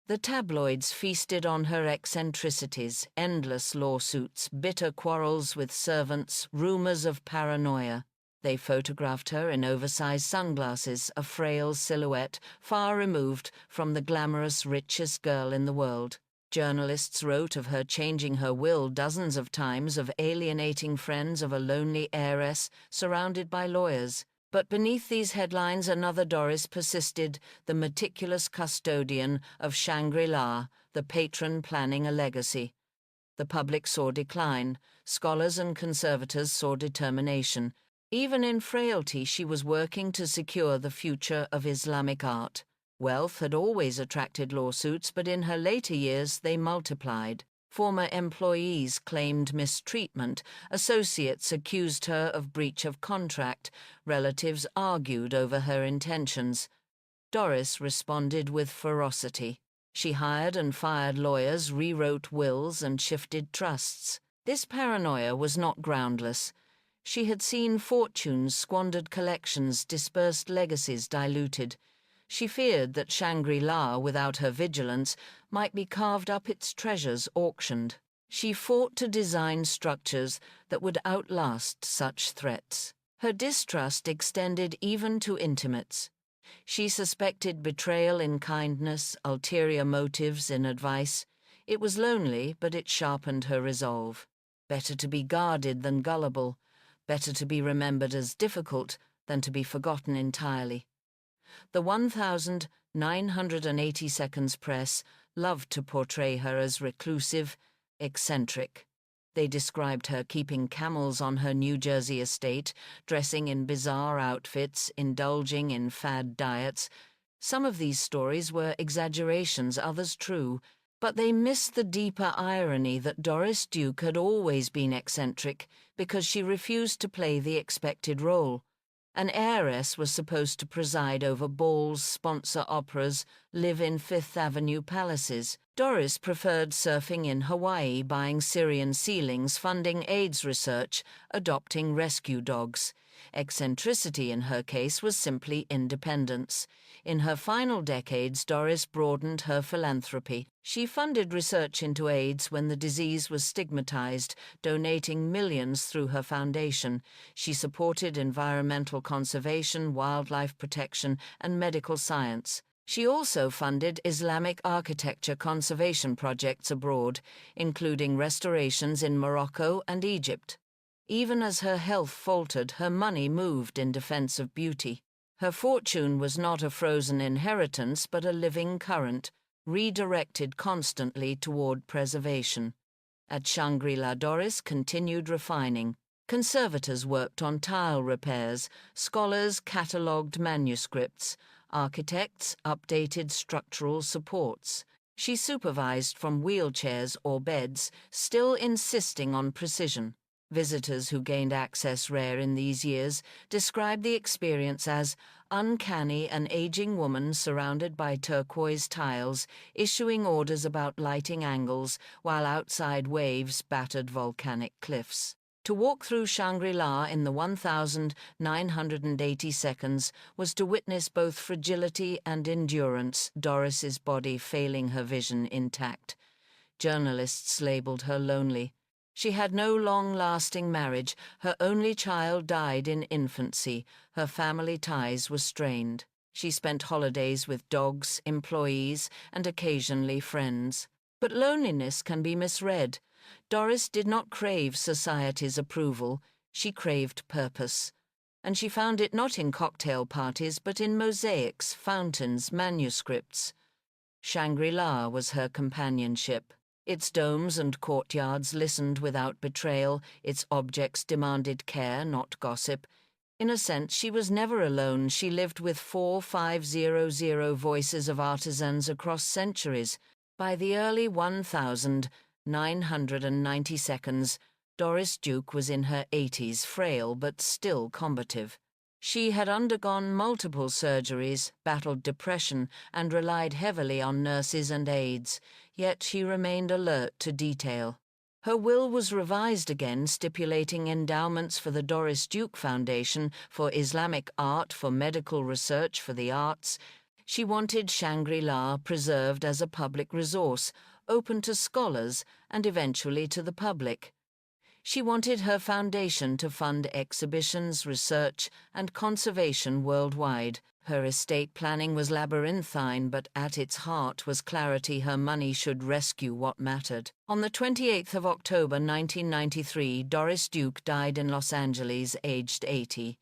The tabloids feasted on her eccentricities, endless lawsuits, bitter quarrels with servants, rumors of paranoia. They photographed her in oversized sunglasses, a frail silhouette, far removed from the glamorous richest girl in the world. Journalists wrote of her changing her will dozens of times, of alienating friends, of a lonely heiress surrounded by lawyers. But beneath these headlines another Doris persisted, the meticulous custodian of Shangri-La, the patron planning a legacy. The public saw decline. Scholars and conservators saw determination. Even in frailty, she was working to secure the future of Islamic art. Wealth had always attracted lawsuits, but in her later years they multiplied. Former employees claimed mistreatment, associates accused her of breach of contract, relatives argued over her intentions. Doris responded with ferocity. She hired and fired lawyers, rewrote wills, and shifted trusts. This paranoia was not groundless. She had seen fortunes, squandered collections, dispersed legacies diluted. She feared that Shangri-La, without her vigilance, might be carved up, its treasures auctioned. She fought to design structures that would outlast such threats. Her distrust extended even to intimates. She suspected betrayal in kindness, ulterior motives in advice. It was lonely, but it sharpened her resolve. Better to be guarded than gullible. Better to be remembered as difficult than to be forgotten entirely. The 1,980 press loved to portray her as reclusive, eccentric. They described her keeping camels on her New Jersey estate, dressing in bizarre outfits, indulging in fad diets. Some of these stories were exaggerations, others true, but they missed the deeper irony that Doris Duke had always been eccentric because she refused to play the expected role. An heiress was supposed to preside over balls, sponsor operas, live in Fifth Avenue palaces. Doris preferred surfing in Hawaii, buying Syrian ceilings, funding AIDS research, adopting rescue dogs. Eccentricity in her case was simply independence. In her final decades, Doris broadened her philanthropy. She funded research into AIDS when the disease was stigmatized, donating millions through her foundation. She supported environmental conservation, wildlife protection, and medical science. She also funded Islamic architecture conservation projects abroad, including restorations in Morocco and Egypt. Even as her health faltered, her money moved in defense of beauty. Her fortune was not a frozen inheritance, but a living current, redirected constantly toward preservation. At Shangri-La, Doris continued refining. Conservators worked on tile repairs, scholars catalogued manuscripts, architects updated structural supports. She supervised from wheelchairs or beds, still insisting on precision. Visitors who gained access rare in these years described the experience as uncanny, an aging woman surrounded by turquoise tiles, issuing orders about lighting angles, while outside waves battered volcanic cliffs. To walk through Shangri-La in the 1,980 seconds was to witness both fragility and endurance, Doris's body failing, her vision intact. Journalists labeled her lonely. She had no long-lasting marriage. Her only child died in infancy. Her family ties were strained. She spent holidays with dogs, employees, and occasionally friends. But loneliness can be misread. Doris did not crave society's approval. She craved purpose. And she found it not in cocktail parties, but in mosaics, fountains, manuscripts. Shangri-La was her companionship. Its domes and courtyards listened without betrayal, its objects demanded care, not gossip. In a sense, she was never alone. She lived with 4500 voices of artisans across centuries. By the early 1992, Doris Duke was in her 80s, frail but still combative. She had undergone multiple surgeries, battled depression, and relied heavily on nurses and aides, yet she remained alert to detail. Her will was revised again, stipulating endowments for the Doris Duke Foundation, for Islamic art, for medical research, for the arts. She wanted Shangri-La preserved as a public resource, open to scholars and eventually to the public. She wanted her foundation to fund exhibitions, research, and conservation worldwide. Her estate planning was labyrinthine, but at its heart was clarity. Her money should rescue what mattered. On the 28th of October 1993, Doris Duke died in Los Angeles, aged 80.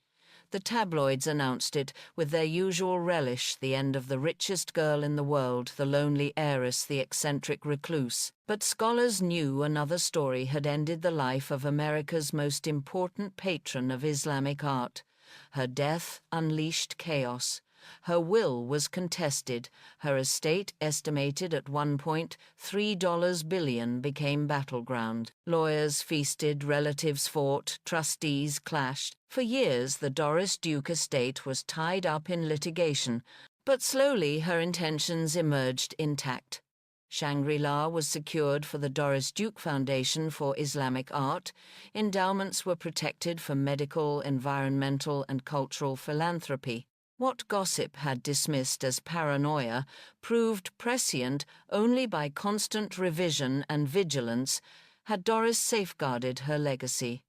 The tabloids announced it with their usual relish, the end of the richest girl in the world, the lonely heiress, the eccentric recluse. But scholars knew another story had ended the life of America's most important patron of Islamic art. Her death unleashed chaos. Her will was contested. Her estate, estimated at $1.3 billion, became battleground. Lawyers feasted, relatives fought, trustees clashed. For years, the Doris Duke estate was tied up in litigation, but slowly her intentions emerged intact. Shangri-La was secured for the Doris Duke Foundation for Islamic Art. Endowments were protected for medical, environmental, and cultural philanthropy. What gossip had dismissed as paranoia proved prescient only by constant revision and vigilance had Doris safeguarded her legacy.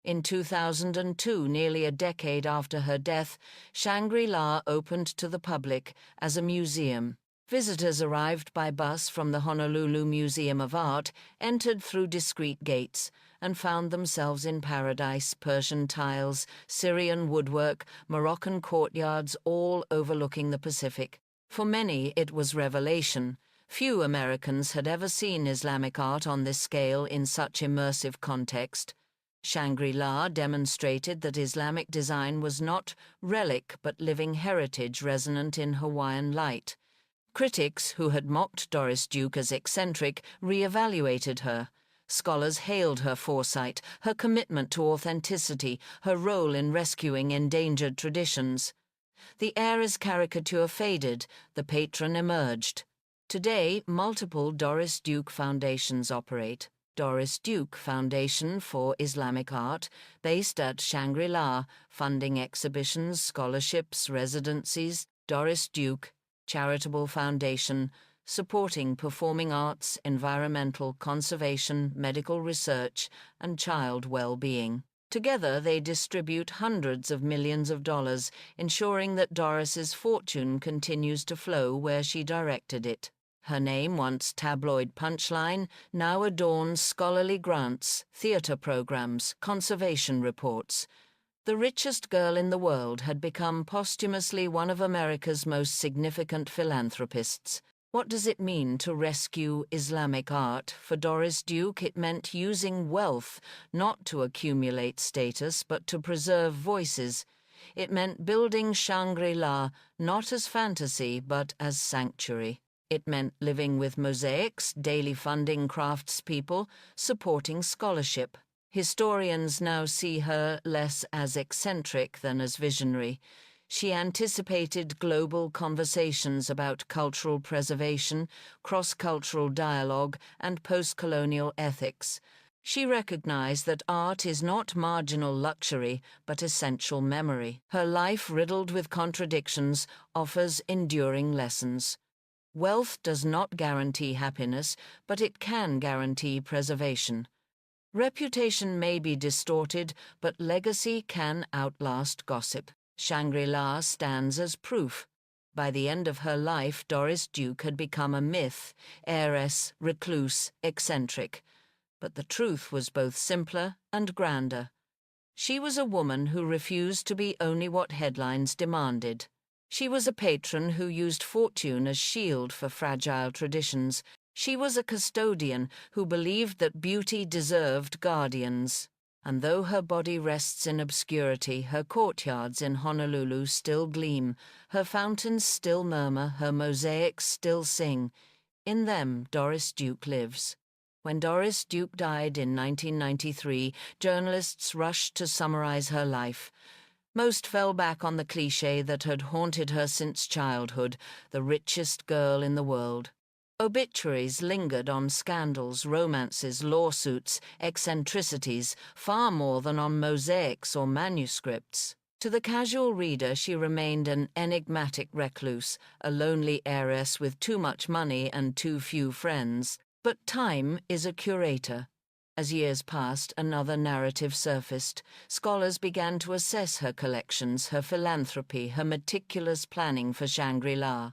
In 2002, nearly a decade after her death, Shangri-La opened to the public as a museum. Visitors arrived by bus from the Honolulu Museum of Art, entered through discreet gates, and found themselves in paradise: Persian tiles, Syrian woodwork, Moroccan courtyards, all overlooking the Pacific. For many, it was revelation. Few Americans had ever seen Islamic art on this scale in such immersive context. Shangri-La demonstrated that Islamic design was not relic but living heritage resonant in Hawaiian light. Critics who had mocked Doris Duke as eccentric re-evaluated her. Scholars hailed her foresight, her commitment to authenticity, her role in rescuing endangered traditions. The heiress caricature faded, the patron emerged. Today, multiple Doris Duke foundations operate. Doris Duke Foundation for Islamic Art, based at Shangri-La, funding exhibitions, scholarships, residencies. Doris Duke Charitable Foundation, supporting performing arts, environmental conservation, medical research, and child well-being. Together, they distribute hundreds of millions of dollars, ensuring that Doris's fortune continues to flow where she directed it. Her name, once tabloid punchline, now adorns scholarly grants, theater programs, conservation reports. The richest girl in the world had become posthumously one of America's most significant philanthropists. What does it mean to rescue Islamic art? For Doris Duke, it meant using wealth not to accumulate status but to preserve voices. It meant building Shangri-La not as fantasy but as sanctuary. It meant living with mosaics, daily funding craftspeople, supporting scholarship. Historians now see her less as eccentric than as visionary. She anticipated global conversations about cultural preservation, cross-cultural dialogue, and post-colonial ethics. She recognized that art is not marginal luxury, but essential memory. Her life, riddled with contradictions, offers enduring lessons. Wealth does not guarantee happiness, but it can guarantee preservation. Reputation may be distorted, but legacy can outlast gossip. Shangri-La stands as proof. By the end of her life, Doris Duke had become a myth, heiress, recluse, eccentric. But the truth was both simpler and grander. She was a woman who refused to be only what headlines demanded. She was a patron who used fortune as shield for fragile traditions. She was a custodian who believed that beauty deserved guardians. And though her body rests in obscurity, her courtyards in Honolulu still gleam, her fountains still murmur, her mosaics still sing. In them, Doris Duke lives. When Doris Duke died in 1993, journalists rushed to summarize her life. Most fell back on the cliché that had haunted her since childhood, the richest girl in the world. Obituaries lingered on scandals, romances, lawsuits, eccentricities, far more than on mosaics or manuscripts. To the casual reader, she remained an enigmatic recluse, a lonely heiress with too much money and too few friends. But time is a curator. As years passed, another narrative surfaced. Scholars began to assess her collections, her philanthropy, her meticulous planning for Shangri-La.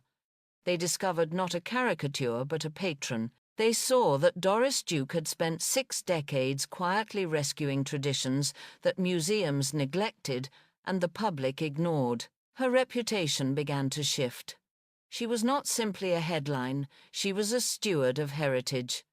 They discovered not a caricature, but a patron. They saw that Doris Duke had spent 6 decades quietly rescuing traditions that museums neglected and the public ignored. Her reputation began to shift. She was not simply a headline, she was a steward of heritage.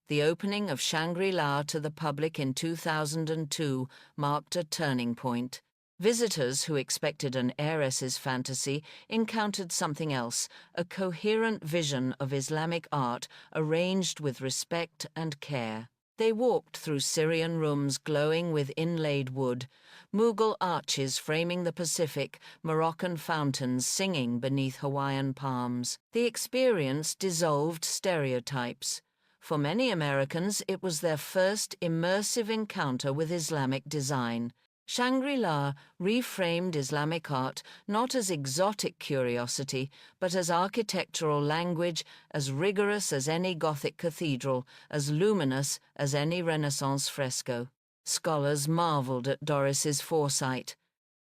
The opening of Shangri-La to the public in 2002 marked a turning point. Visitors who expected an heiress's fantasy encountered something else, a coherent vision of Islamic art arranged with respect and care. They walked through Syrian rooms glowing with inlaid wood, Mughal arches framing the Pacific, Moroccan fountains singing beneath Hawaiian palms. The experience dissolved stereotypes. For many Americans, it was their first immersive encounter with Islamic design. Shangri-La reframed Islamic art not as exotic curiosity, but as architectural language, as rigorous as any Gothic cathedral, as luminous as any Renaissance fresco. Scholars marveled at Doris's foresight.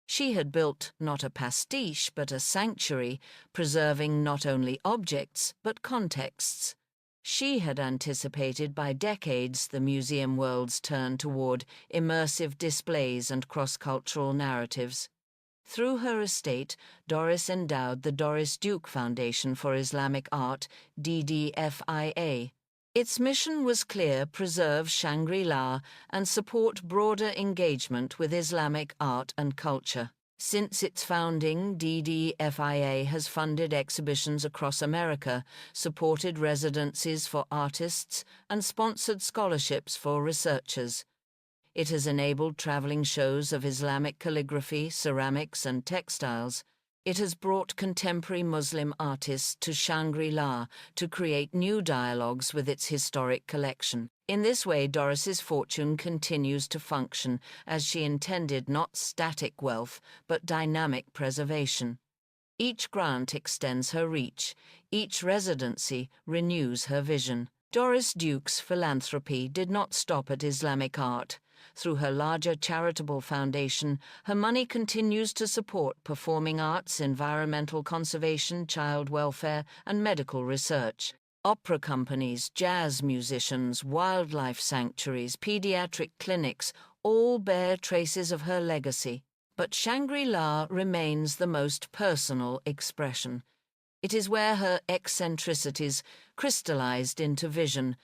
She had built not a pastiche, but a sanctuary, preserving not only objects, but contexts. She had anticipated by decades the museum world's turn toward immersive displays and cross-cultural narratives. Through her estate, Doris endowed the Doris Duke Foundation for Islamic Art, DDFIA. Its mission was clear: preserve Shangri-La and support broader engagement with Islamic art and culture. Since its founding, DDFIA has funded exhibitions across America, supported residencies for artists, and sponsored scholarships for researchers. It has enabled traveling shows of Islamic calligraphy, ceramics, and textiles. It has brought contemporary Muslim artists to Shangri-La to create new dialogues with its historic collection. In this way, Doris's fortune continues to function as she intended: not static wealth, but dynamic preservation. Each grant extends her reach. Each residency renews her vision. Doris Duke's philanthropy did not stop at Islamic art. Through her larger charitable foundation, her money continues to support performing arts, environmental conservation, child welfare, and medical research. Opera companies, jazz musicians, wildlife sanctuaries, pediatric clinics all bear traces of her legacy. But Shangri-La remains the most personal expression. It is where her eccentricities crystallized into vision,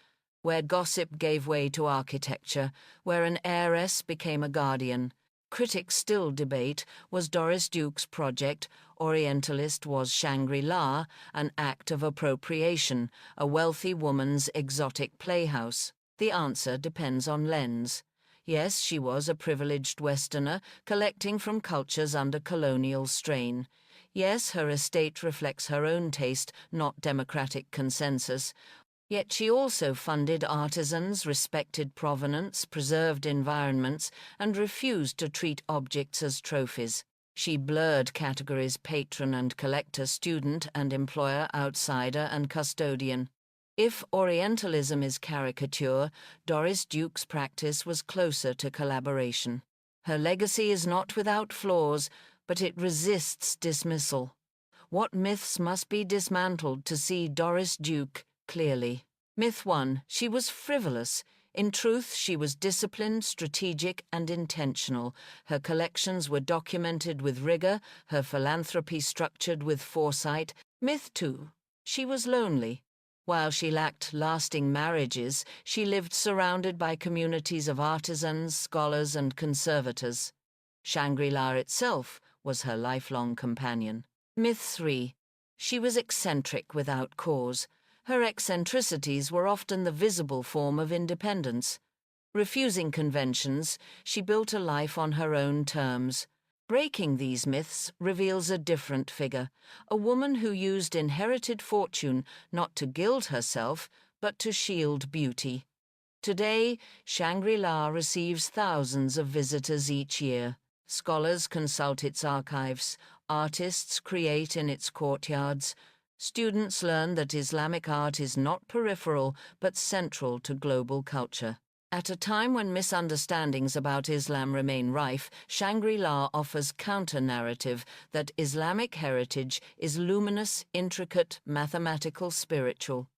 where gossip gave way to architecture, where an heiress became a guardian. Critics still debate: was Doris Duke's project, Orientalist was Shangri-La, an act of appropriation, a wealthy woman's exotic playhouse? The answer depends on lens. Yes, she was a privileged Westerner, collecting from cultures under colonial strain. Yes, her estate reflects her own taste, not democratic consensus. Yet she also funded artisans, respected provenance, preserved environments, and refused to treat objects as trophies. She blurred categories: patron and collector, student and employer, outsider and custodian. If Orientalism is caricature, Doris Duke's practice was closer to collaboration. Her legacy is not without flaws, but it resists dismissal. What myths must be dismantled to see Doris Duke clearly? Myth 1. She was frivolous. In truth, she was disciplined, strategic, and intentional. Her collections were documented with rigor, her philanthropy structured with foresight. Myth 2. She was lonely. While she lacked lasting marriages, she lived surrounded by communities of artisans, scholars, and conservators. Shangri-La itself was her lifelong companion. Myth 3. She was eccentric without cause. Her eccentricities were often the visible form of independence. Refusing conventions, she built a life on her own terms. Breaking these myths reveals a different figure, a woman who used inherited fortune not to gild herself, but to shield beauty. Today, Shangri-La receives thousands of visitors each year. Scholars consult its archives, artists create in its courtyards. Students learn that Islamic art is not peripheral but central to global culture. At a time when misunderstandings about Islam remain rife, Shangri-La offers counter-narrative that Islamic heritage is luminous, intricate, mathematical, spiritual.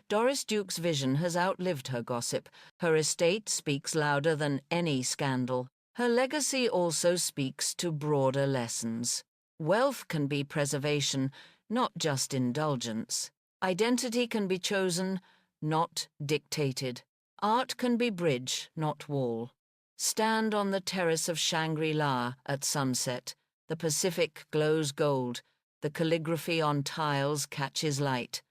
Doris Duke's vision has outlived her gossip. Her estate speaks louder than any scandal. Her legacy also speaks to broader lessons. Wealth can be preservation, not just indulgence. Identity can be chosen, not dictated. Art can be bridge, not wall. Stand on the terrace of Shangri-La at sunset. The Pacific glows gold. The calligraphy on tiles catches light.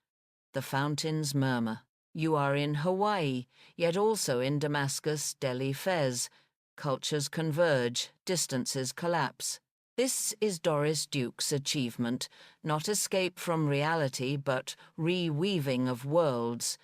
The fountains murmur. You are in Hawaii, yet also in Damascus, Delhi, Fez. Cultures converge, distances collapse. This is Doris Duke's achievement, not escape from reality, but reweaving of worlds.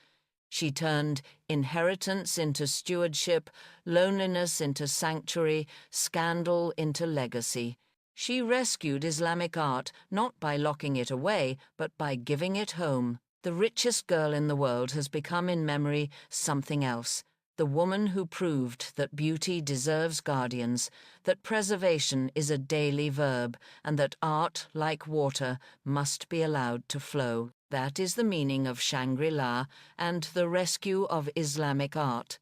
She turned inheritance into stewardship, loneliness into sanctuary, scandal into legacy. She rescued Islamic art not by locking it away, but by giving it home. The richest girl in the world has become in memory something else. The woman who proved that beauty deserves guardians, that preservation is a daily verb, and that art, like water, must be allowed to flow. That is the meaning of Shangri-La and the rescue of Islamic art.